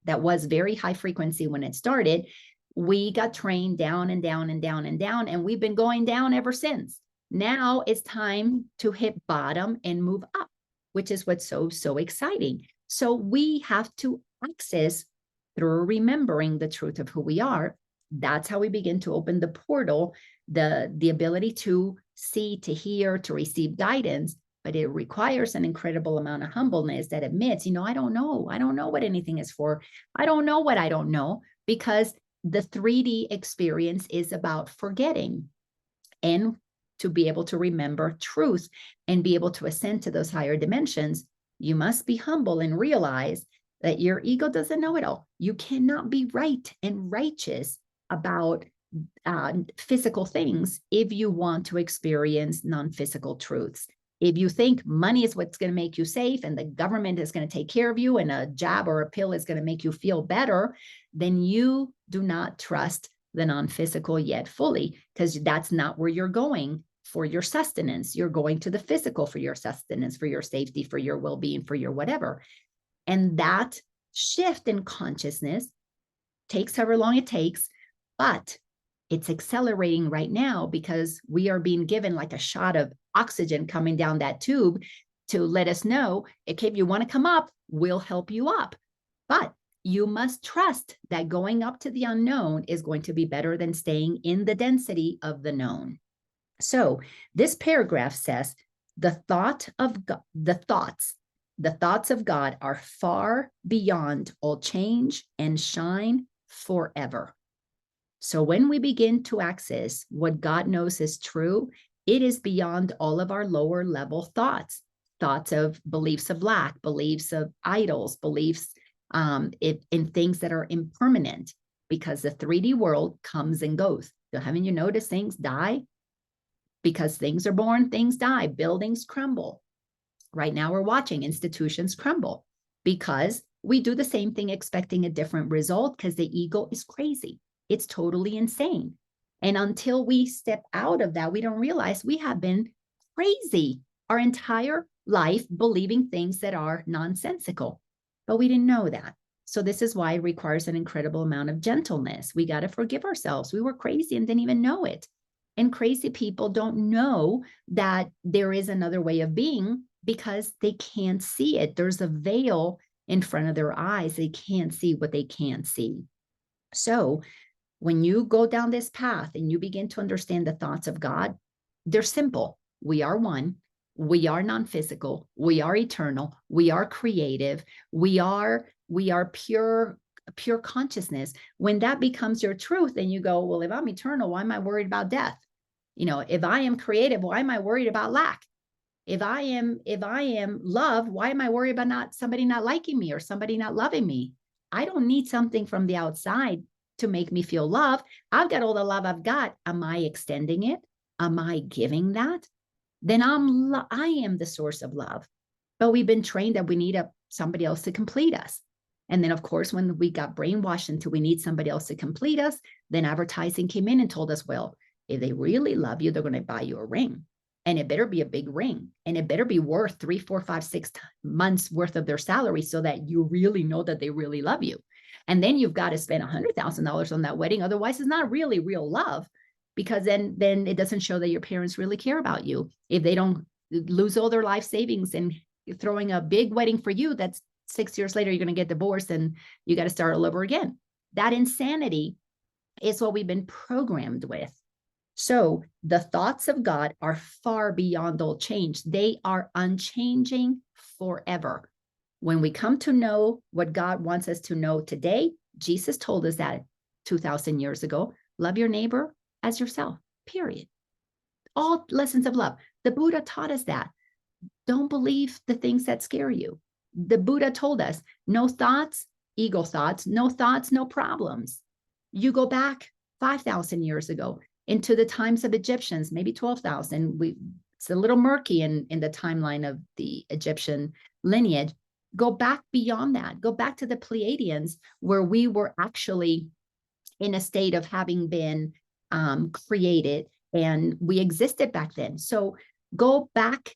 that was very high frequency when it started, we got trained down and down and down and down, and we've been going down ever since. Now it's time to hit bottom and move up, which is what's so exciting. So we have to access through remembering the truth of who we are. That's how we begin to open the portal, the ability to see, to hear, to receive guidance. But it requires an incredible amount of humbleness that admits, I don't know what anything is for. I don't know what I don't know, because the 3D experience is about forgetting. And to be able to remember truth and be able to ascend to those higher dimensions, you must be humble and realize that your ego doesn't know it all. You cannot be right and righteous about physical things if you want to experience non-physical truths. If you think money is what's going to make you safe and the government is going to take care of you and a jab or a pill is going to make you feel better, then you do not trust the non-physical yet fully, because that's not where you're going for your sustenance. You're going to the physical for your sustenance, for your safety, for your well-being, for your whatever. And that shift in consciousness takes however long it takes, but it's accelerating right now because we are being given like a shot of oxygen coming down that tube to let us know, okay, if you want to come up, we'll help you up. But you must trust that going up to the unknown is going to be better than staying in the density of the known. So this paragraph says, the thoughts of God are far beyond all change and shine forever. So when we begin to access what God knows is true, it is beyond all of our lower level thoughts of beliefs of lack, beliefs of idols, beliefs in things that are impermanent, because the 3D world comes and goes. So haven't you noticed things die? Because things are born, things die, buildings crumble. Right now we're watching institutions crumble because we do the same thing expecting a different result, because the ego is crazy. It's totally insane. And until we step out of that, we don't realize we have been crazy our entire life, believing things that are nonsensical, but we didn't know that. So this is why it requires an incredible amount of gentleness. We got to forgive ourselves. We were crazy and didn't even know it. And crazy people don't know that there is another way of being because they can't see it. There's a veil in front of their eyes. They can't see what they can't see. So when you go down this path and you begin to understand the thoughts of God, they're simple. We are one. We are non-physical. We are eternal. We are creative. We are pure consciousness. When that becomes your truth, then you go, well, if I'm eternal, why am I worried about death? If I am creative, why am I worried about lack? If I am love, why am I worried about somebody not liking me or somebody not loving me? I don't need something from the outside to make me feel love. I've got all the love I've got. Am I extending it? Am I giving that? Then I am the source of love. But we've been trained that we need somebody else to complete us. And then, of course, when we got brainwashed into we need somebody else to complete us, then advertising came in and told us, well, if they really love you, they're going to buy you a ring. And it better be a big ring. And it better be worth 3, 4, 5, 6 months worth of their salary so that you really know that they really love you. And then you've got to spend $100,000 on that wedding. Otherwise, it's not really real love, because then it doesn't show that your parents really care about you. If they don't lose all their life savings and throwing a big wedding for you, that's 6 years later, you're going to get divorced and you got to start all over again. That insanity is what we've been programmed with. So the thoughts of God are far beyond all change. They are unchanging forever. When we come to know what God wants us to know today, Jesus told us that 2,000 years ago, love your neighbor as yourself, period. All lessons of love. The Buddha taught us that. Don't believe the things that scare you. The Buddha told us, no thoughts, ego thoughts, no problems. You go back 5,000 years ago into the times of Egyptians, maybe 12,000. It's a little murky in the timeline of the Egyptian lineage. Go back beyond that. Go back to the Pleiadians, where we were actually in a state of having been created, and we existed back then. So go back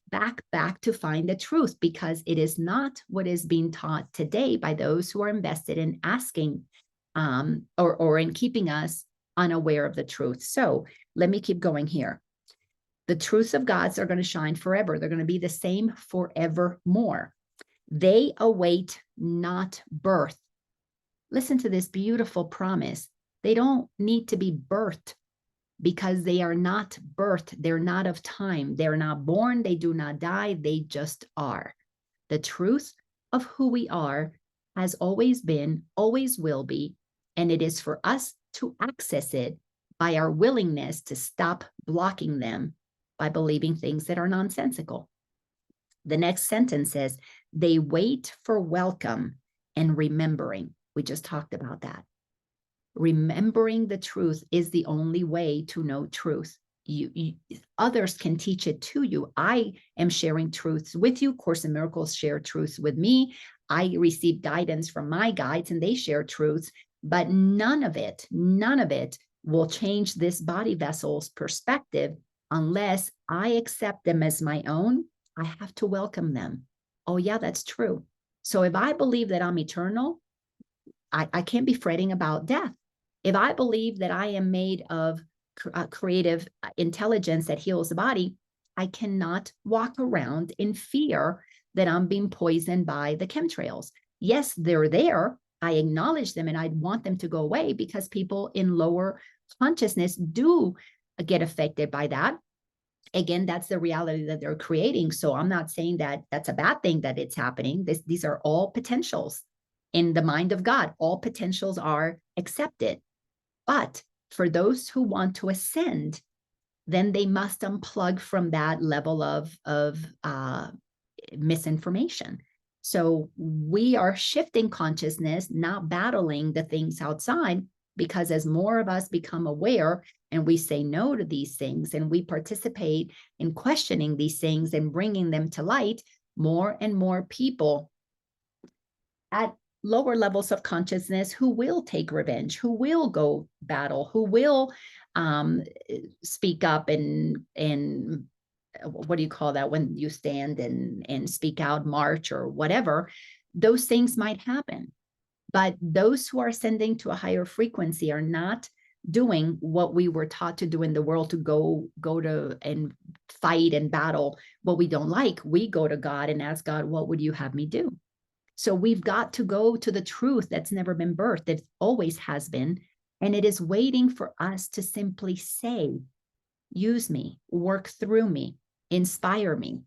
to find the truth, because it is not what is being taught today by those who are invested in asking or in keeping us unaware of the truth. So let me keep going here. The truths of God's are going to shine forever. They're going to be the same forevermore. They await not birth. Listen to this beautiful promise. They don't need to be birthed, because they are not birthed. They're not of time. They're not born. They do not die. They just are. The truth of who we are has always been, always will be, and it is for us to access it by our willingness to stop blocking them by believing things that are nonsensical. The next sentence says, they wait for welcome and remembering. We just talked about that. Remembering the truth is the only way to know truth. others can teach it to you. I am sharing truths with you. Course in Miracles share truths with me. I receive guidance from my guides and they share truths, but none of it will change this body vessel's perspective unless I accept them as my own. I have to welcome them. Oh yeah, that's true. So if I believe that I'm eternal, I can't be fretting about death. If I believe that I am made of creative intelligence that heals the body, I cannot walk around in fear that I'm being poisoned by the chemtrails. Yes, they're there. I acknowledge them and I want them to go away because people in lower consciousness do get affected by that. Again, that's the reality that they're creating. So I'm not saying that that's a bad thing that it's happening. These are all potentials in the mind of God. All potentials are accepted. But for those who want to ascend, then they must unplug from that level of misinformation. So we are shifting consciousness, not battling the things outside, because as more of us become aware and we say no to these things and we participate in questioning these things and bringing them to light, more and more people at lower levels of consciousness who will take revenge, who will go battle, who will speak up and what do you call that when you stand and speak out, march or whatever, those things might happen. But those who are ascending to a higher frequency are not doing what we were taught to do in the world, to go to and fight and battle what we don't like. We go to God and ask God, what would you have me do? So we've got to go to the truth that's never been birthed, that always has been. And it is waiting for us to simply say, use me, work through me, inspire me,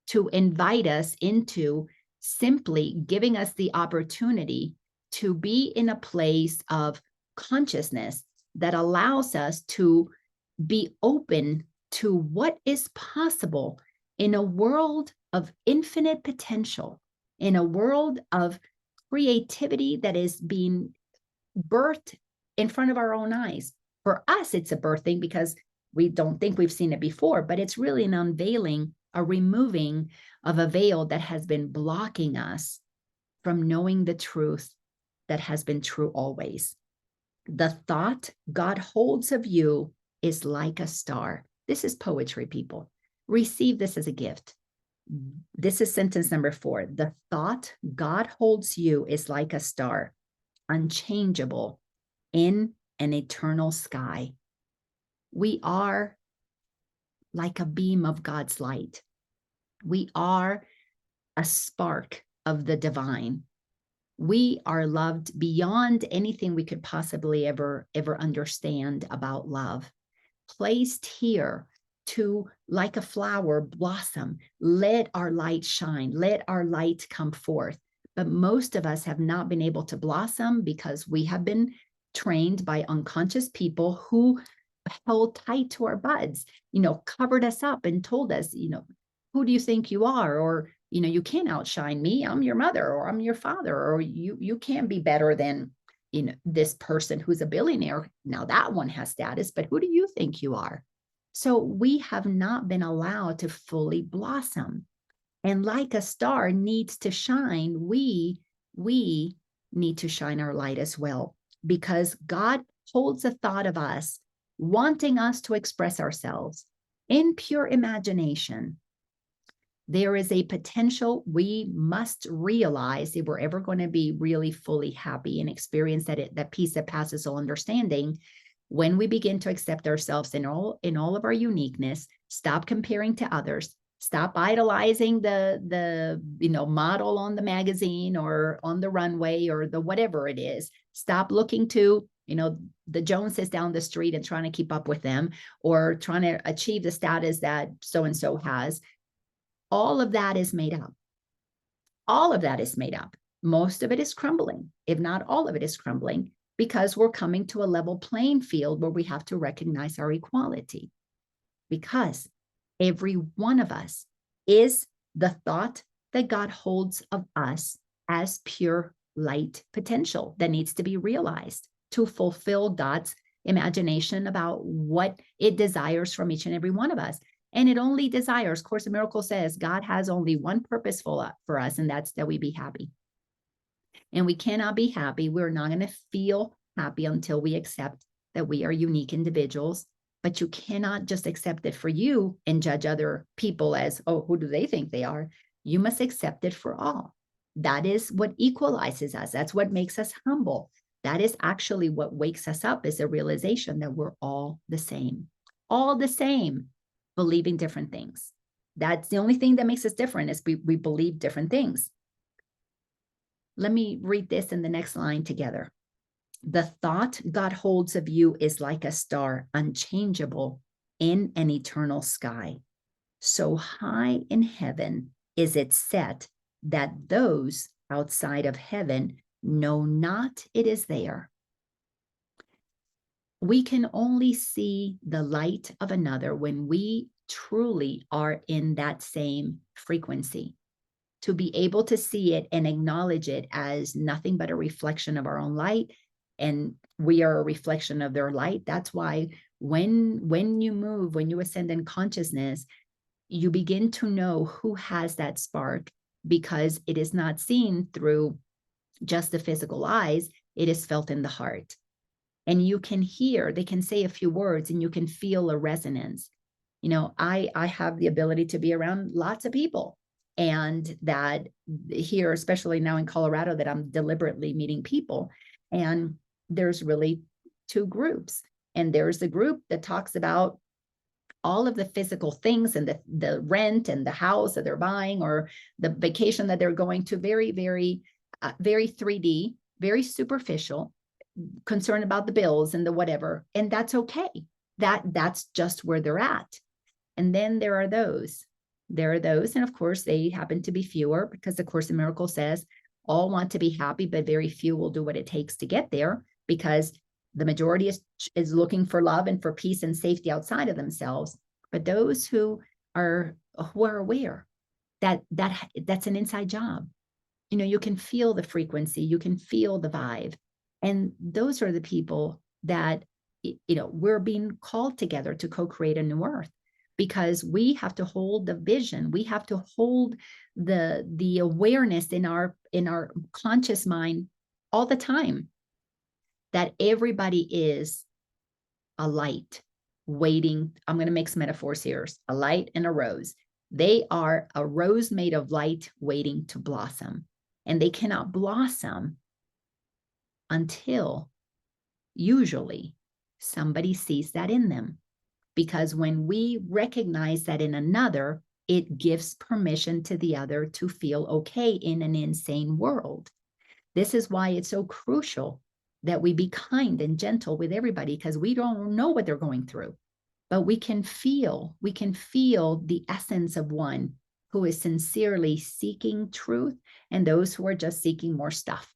to invite us into simply giving us the opportunity to be in a place of consciousness that allows us to be open to what is possible in a world of infinite potential, in a world of creativity that is being birthed in front of our own eyes. For us, it's a birthing because we don't think we've seen it before, but it's really an unveiling, a removing of a veil that has been blocking us from knowing the truth that has been true always. The thought God holds of you is like a star. This is poetry, people. Receive this as a gift. This is sentence number 4. The thought God holds you is like a star, unchangeable in an eternal sky. We are like a beam of God's light. We are a spark of the divine. We are loved beyond anything we could possibly ever understand about love. Placed here to, like a flower, blossom. Let our light shine. Let our light come forth. But most of us have not been able to blossom because we have been trained by unconscious people who held tight to our buds, covered us up and told us, who do you think you are? Or, you can't outshine me. I'm your mother, or I'm your father, or you can't be better than, this person who's a billionaire. Now that one has status, but who do you think you are? So we have not been allowed to fully blossom. And like a star needs to shine, we need to shine our light as well, because God holds a thought of us, wanting us to express ourselves in pure imagination. There is a potential we must realize if we're ever going to be really fully happy and experience that peace that passes all understanding. When we begin to accept ourselves in all of our uniqueness, stop comparing to others, stop idolizing the model on the magazine or on the runway or the whatever it is. Stop looking to the Joneses down the street and trying to keep up with them, or trying to achieve the status that so-and-so has. All of that is made up. All of that is made up. Most of it is crumbling, if not all of it is crumbling, because we're coming to a level playing field where we have to recognize our equality. Because every one of us is the thought that God holds of us as pure light potential that needs to be realized to fulfill God's imagination about what it desires from each and every one of us. And it only desires, Course in Miracles says, God has only one purpose for us, and that's that we be happy. And we cannot be happy. We're not going to feel happy until we accept that we are unique individuals. But you cannot just accept it for you and judge other people as, oh, who do they think they are? You must accept it for all. That is what equalizes us. That's what makes us humble. That is actually what wakes us up, is a realization that we're all the same, believing different things. That's the only thing that makes us different, is we believe different things. Let me read this in the next line together. The thought God holds of you is like a star, unchangeable in an eternal sky. So high in heaven is it set that those outside of heaven know not it is there. We can only see the light of another when we truly are in that same frequency. To be able to see it and acknowledge it as nothing but a reflection of our own light, and we are a reflection of their light. That's why when you move, when you ascend in consciousness, you begin to know who has that spark, because it is not seen through just the physical eyes, it is felt in the heart. And you can hear, they can say a few words and you can feel a resonance. You know, I have the ability to be around lots of people, and that here, especially now in Colorado, that I'm deliberately meeting people. And there's really two groups. And there's the group that talks about all of the physical things and the rent and the house that they're buying, or the vacation that they're going to, very, very, very 3D, very superficial, concerned about the bills and the whatever. And that's okay. That's just where they're at. And then there are those, and of course they happen to be fewer, because the Course in Miracles says all want to be happy, but very few will do what it takes to get there, because the majority is looking for love and for peace and safety outside of themselves. But those who are aware that that's an inside job. You know, you can feel the frequency, you can feel the vibe. And those are the people that, you know, we're being called together to co-create a new earth, because we have to hold the vision. We have to hold the awareness in our conscious mind all the time, that everybody is a light waiting. I'm going to make some metaphors here. A light and a rose. They are a rose made of light waiting to blossom. And they cannot blossom until usually somebody sees that in them. Because when we recognize that in another, it gives permission to the other to feel okay in an insane world. This is why it's so crucial that we be kind and gentle with everybody, because we don't know what they're going through. But we can feel the essence of one who is sincerely seeking truth, and those who are just seeking more stuff.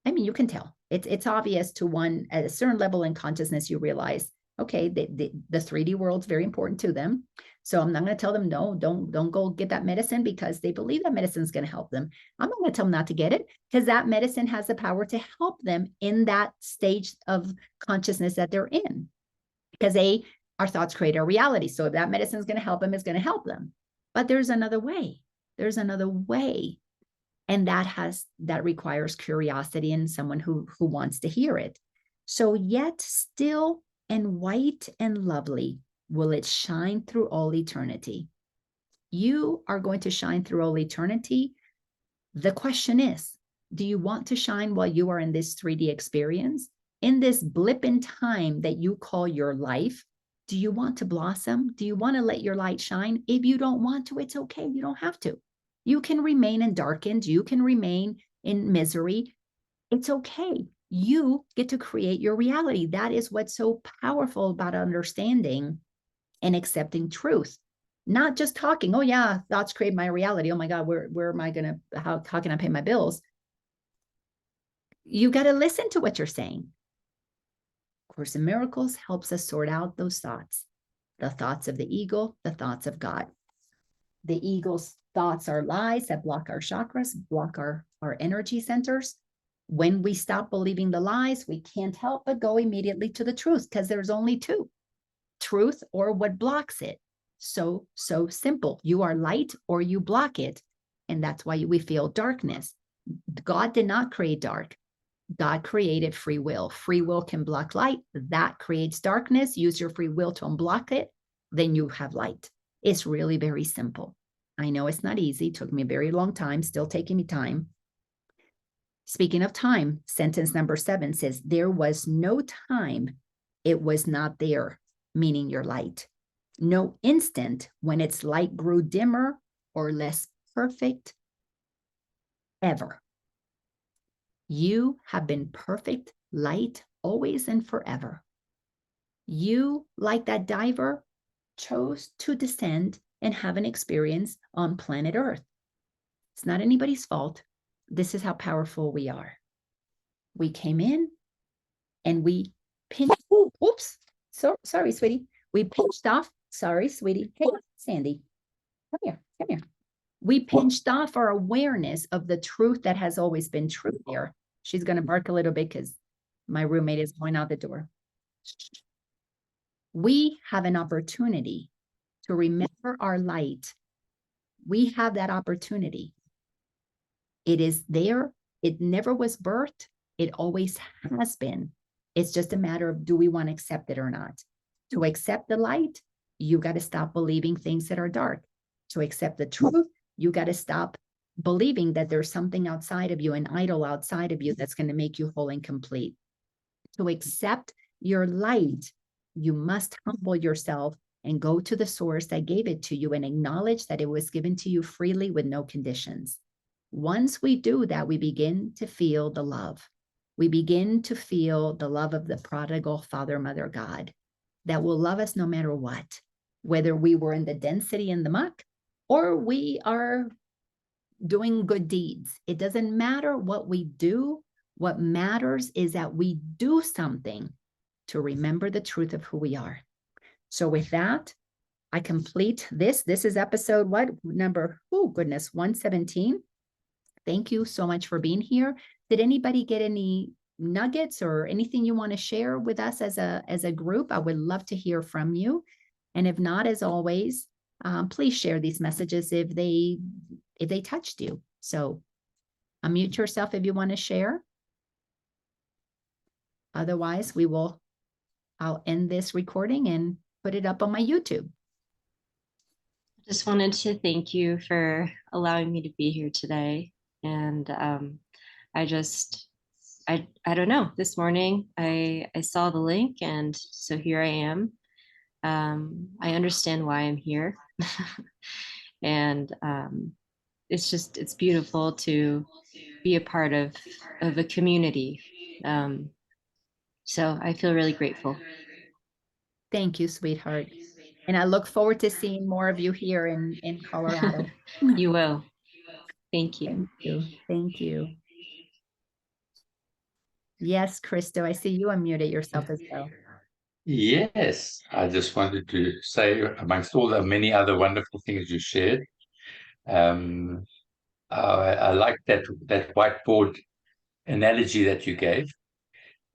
I mean, you can tell. It's obvious to one at a certain level in consciousness. You realize, okay, the 3D world's very important to them. So I'm not going to tell them, no, don't go get that medicine, because they believe that medicine is going to help them. I'm not going to tell them not to get it, because that medicine has the power to help them in that stage of consciousness that they're in. Because our thoughts create our reality. So if that medicine is going to help them, it's going to help them. But there's another way. There's another way. And that requires curiosity and someone who wants to hear it. So yet still and white and lovely will it shine through all eternity. You are going to shine through all eternity. The question is, do you want to shine while you are in this 3D experience? In this blip in time that you call your life, do you want to blossom? Do you want to let your light shine? If you don't want to, it's okay. You don't have to. You can remain in darkened. You can remain in misery. It's okay. You get to create your reality. That is what's so powerful about understanding and accepting truth. Not just talking, oh yeah, thoughts create my reality. Oh my God, where am I gonna, how can I pay my bills? You got to listen to what you're saying. Course in Miracles helps us sort out those thoughts. The thoughts of the ego, the thoughts of God. The ego's thoughts are lies that block our chakras, block our energy centers. When we stop believing the lies, we can't help but go immediately to the truth, because there's only two: truth or what blocks it. So simple. You are light or you block it. And that's why we feel darkness. God did not create dark. God created free will. Free will can block light. That creates darkness. Use your free will to unblock it. Then you have light. It's really very simple. I know it's not easy. It took me a very long time, still taking me time. Speaking of time, sentence number 7 says, there was no time it was not there, meaning your light. No instant when its light grew dimmer or less perfect, ever. You have been perfect light always and forever. You, like that diver, chose to descend and have an experience on planet Earth. It's not anybody's fault. This is how powerful we are. We came in and we pinched, oops, sorry, sweetie. We pinched off, sorry, sweetie. Hey, Sandy, come here, come here. We pinched off our awareness of the truth that has always been true here. She's going to bark a little bit because my roommate is going out the door. We have an opportunity to remember our light. We have that opportunity. It is there. It never was birthed. It always has been. It's just a matter of, do we want to accept it or not? To accept the light, you got to stop believing things that are dark. To accept the truth, you got to stop believing that there's something outside of you, an idol outside of you that's going to make you whole and complete. To accept your light, you must humble yourself and go to the source that gave it to you and acknowledge that it was given to you freely with no conditions. Once we do that, we begin to feel the love. We begin to feel the love of the prodigal Father, Mother, God, that will love us no matter what, whether we were in the density in the muck or we are doing good deeds. It doesn't matter what we do. What matters is that we do something to remember the truth of who we are. So with that, I complete this. This is episode what? Number, oh goodness, 117. Thank you so much for being here. Did anybody get any nuggets or anything you want to share with us as a group? I would love to hear from you. And if not, as always, please share these messages if they touched you. So unmute yourself if you want to share. Otherwise, I'll end this recording and put it up on my YouTube. Just wanted to thank you for allowing me to be here today. And I don't know, this morning I saw the link, and so here I am. I understand why I'm here. And it's beautiful to be a part of a community. So I feel really grateful. Thank you, sweetheart. And I look forward to seeing more of you here in Colorado. You will. Thank you. Thank you. Thank you. Yes, Christo, I see you unmuted yourself as well. Yes, I just wanted to say, amongst all the many other wonderful things you shared, I like that whiteboard analogy that you gave.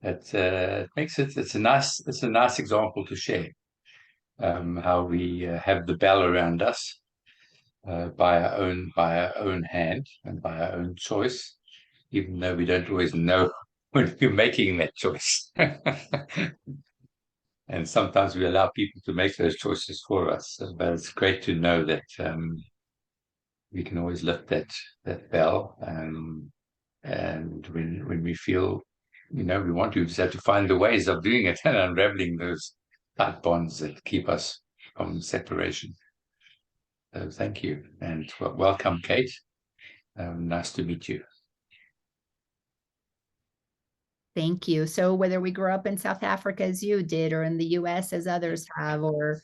It makes it's a nice example to share. How we have the bell around us by our own hand and by our own choice, even though we don't always know when we're making that choice. And sometimes we allow people to make those choices for us. But it's great to know that we can always lift that bell. And when we feel, we want to, just have to find the ways of doing it and unraveling those tight bonds that keep us from separation. So thank you. And welcome, Kate. Nice to meet you. Thank you. So whether we grew up in South Africa as you did, or in the US as others have, or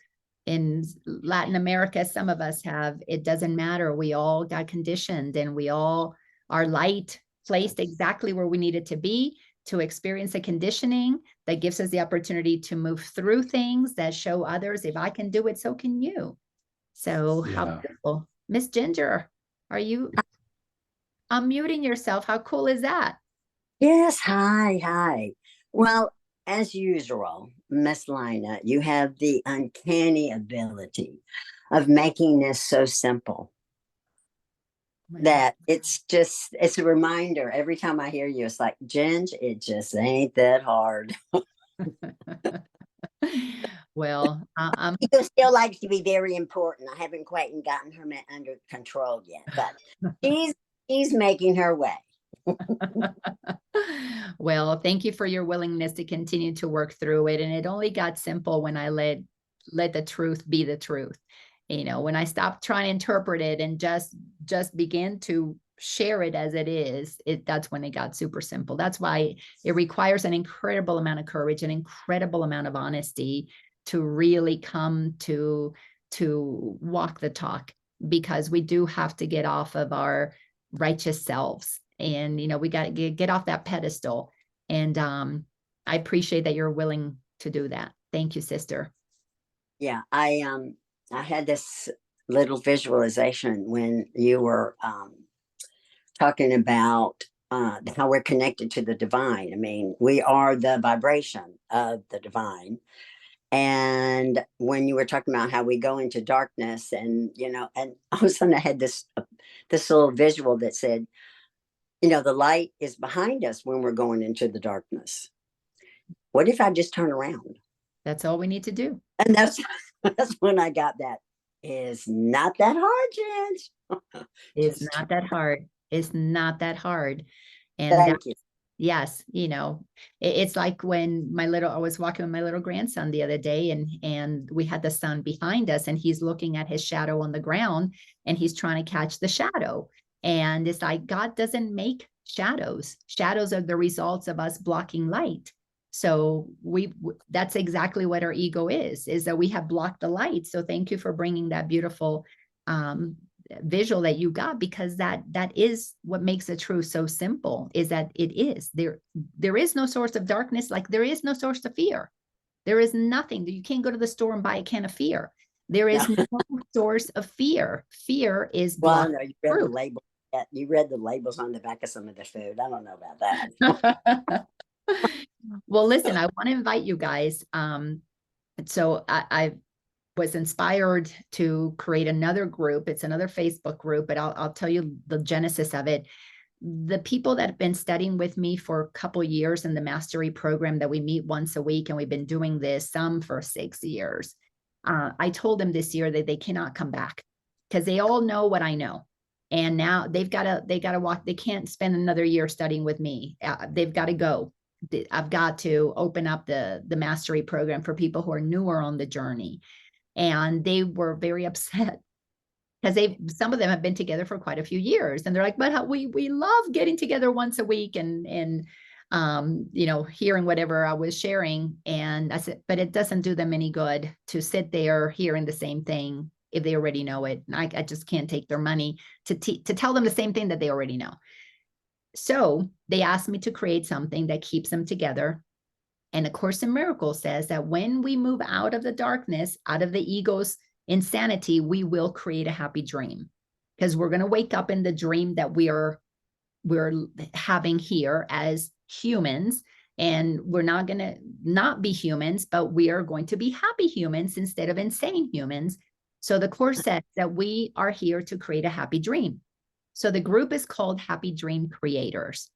in Latin America, some of us have, it doesn't matter. We all got conditioned, and we all are light placed exactly where we needed to be to experience a conditioning that gives us the opportunity to move through things that show others, if I can do it, so can you. So how beautiful. Miss Ginger, are you unmuting yourself? How cool is that? Yes, hi. Well, as usual, Miss Lina, you have the uncanny ability of making this so simple Well, that it's a reminder every time I hear you. It's like, Ginge, it just ain't that hard. well, Ego still likes to be very important. I haven't quite gotten her under control yet, but she's she's making her way. well, thank you for your willingness to continue to work through it. And it only got simple when I let the truth be the truth. You know, when I stopped trying to interpret it and just began to share it as it is, that's when it got super simple. That's why it requires an incredible amount of courage, an incredible amount of honesty to really come to walk the talk, because we do have to get off of our righteous selves, and we got to get off that pedestal. And I appreciate that you're willing to do that. Thank you, sister. Yeah, I had this little visualization when you were talking about how we're connected to the divine. I mean, we are the vibration of the divine. And when you were talking about how we go into darkness, and and all of a sudden I had this little visual that said, the light is behind us when we're going into the darkness. What if I just turn around? That's all we need to do. And that's that's when I got that. Is not that hard, Jen. It's Just not that hard. It's not that hard. And thank you. yes, it's like when I was walking with my little grandson the other day, and we had the sun behind us, and he's looking at his shadow on the ground, and he's trying to catch the shadow. And it's like, God doesn't make shadows. Shadows are the results of us blocking light. So that's exactly what our ego is that we have blocked the light. So thank you for bringing that beautiful visual that you got, because that is what makes the truth so simple, is that it is there is no source of darkness, like there is no source of fear. There is nothing. You can't go to the store and buy a can of fear. There is No. no source of fear. Fear is Well, I blocked know you read the truth. label. You read the labels on the back of some of the food. I don't know about that. Well, listen, I want to invite you guys. So I was inspired to create another group. It's another Facebook group, but I'll tell you the genesis of it. The people that have been studying with me for a couple of years in the mastery program that we meet once a week, and we've been doing this some for 6 years. I told them this year that they cannot come back, because they all know what I know. And now they got to walk. They can't spend another year studying with me. They've got to go. I've got to open up the mastery program for people who are newer on the journey. And they were very upset, because some of them have been together for quite a few years, and they're like, but we love getting together once a week and hearing whatever I was sharing. And I said, but it doesn't do them any good to sit there hearing the same thing if they already know it. And I just can't take their money to tell them the same thing that they already know. So they asked me to create something that keeps them together. And A Course in Miracles says that when we move out of the darkness, out of the ego's insanity, we will create a happy dream, because we're going to wake up in the dream that we're having here as humans. And we're not going to not be humans, but we are going to be happy humans instead of insane humans. So the Course says that we are here to create a happy dream. So the group is called Happy Dream Creators.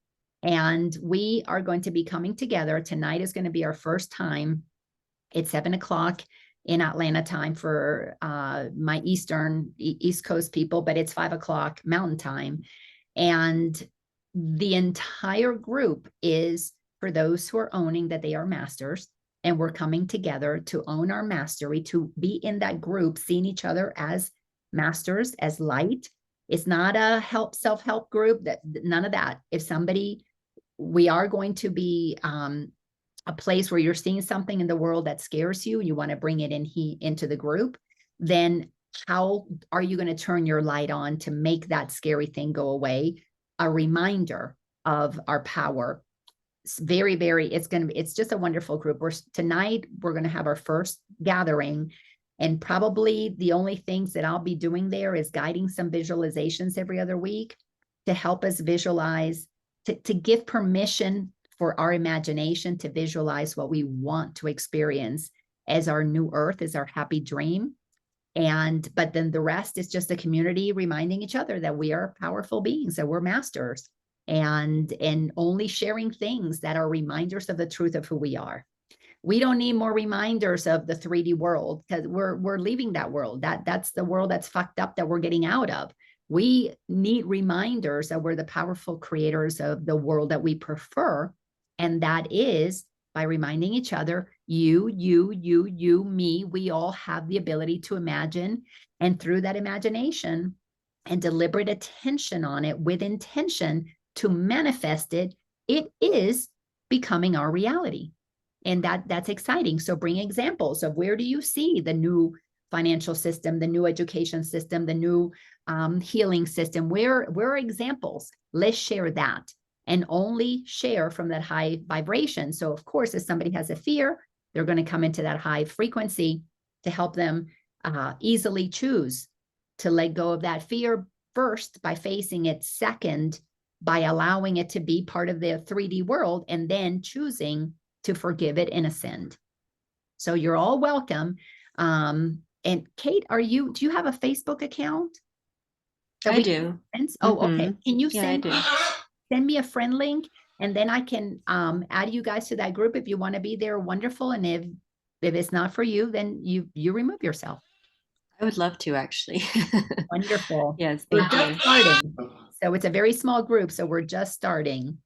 And we are going to be coming together. Tonight is going to be our first time. It's 7:00 in Atlanta time for my East Coast people, but it's 5:00 Mountain time. And the entire group is for those who are owning that they are masters. And we're coming together to own our mastery, to be in that group, seeing each other as masters, as light. It's not a self-help group, none of that. We are going to be a place where you're seeing something in the world that scares you, you want to bring it into the group, then how are you going to turn your light on to make that scary thing go away? A reminder of our power. It's it's just a wonderful group. Tonight we're going to have our first gathering, and probably the only things that I'll be doing there is guiding some visualizations every other week to help us visualize to give permission for our imagination to visualize what we want to experience as our new earth, as our happy dream. But then the rest is just a community reminding each other that we are powerful beings, that we're masters, and only sharing things that are reminders of the truth of who we are. We don't need more reminders of the 3D world, because we're leaving that world. That's the world that's fucked up that we're getting out of. We need reminders that we're the powerful creators of the world that we prefer. And that is by reminding each other, you, me, we all have the ability to imagine. And through that imagination and deliberate attention on it with intention to manifest it, it is becoming our reality. And that's exciting. So bring examples of, where do you see the new financial system, the new education system, the new healing system? Where are examples? Let's share that, and only share from that high vibration. So of course, if somebody has a fear, they're going to come into that high frequency to help them easily choose to let go of that fear first by facing it, second by allowing it to be part of the 3D world, and then choosing to forgive it and ascend. So you're all welcome. And Kate, do you have a Facebook account? I do. Oh, okay. Can you send me a friend link, and then I can add you guys to that group if you want to be there. Wonderful. And if it's not for you, then you remove yourself. I would love to, actually. Wonderful. Yes, We're thank you. just starting. So it's a very small group. So we're just starting.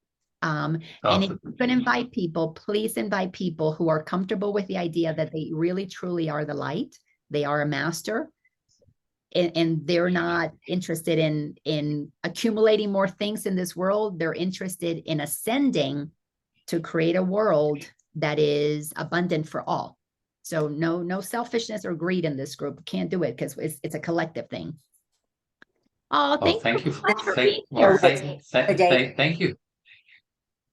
And if you can invite people, please invite people who are comfortable with the idea that they really truly are the light. They are a master. And they're not interested in accumulating more things in this world. They're interested in ascending to create a world that is abundant for all. So no selfishness or greed in this group. Can't do it, because it's a collective thing. Oh, thank you. Thank you.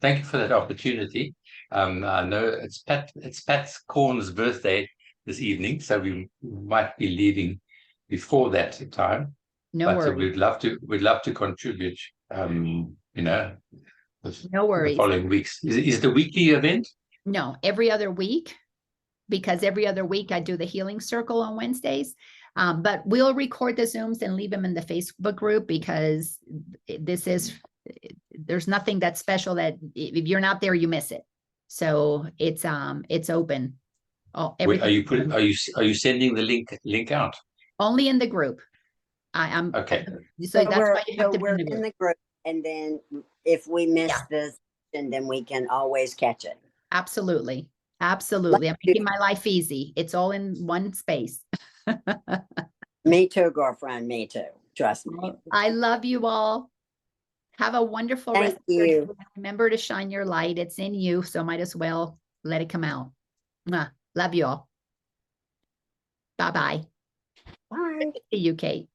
Thank you for that opportunity. I know it's Pat Corn's birthday this evening, so we might be leaving before that time. No worries. We'd love to contribute. No worries. The following weeks. Is it a weekly event? No, every other week, because every other week I do the healing circle on Wednesdays. But we'll record the Zooms and leave them in the Facebook group, because there's nothing that's special that if you're not there, you miss it. So it's open. Wait, are you sending the link out? Only in the group. I'm okay. So that's why you have to be in the group, and then if we miss this, then we can always catch it. Absolutely. Absolutely. I'm making my life easy. It's all in one space. Me too, girlfriend. Me too. Trust me. I love you all. Have a wonderful rest of your day. Remember to shine your light. It's in you, so might as well let it come out. Love you all. Bye-bye. Bye. See you, Kate.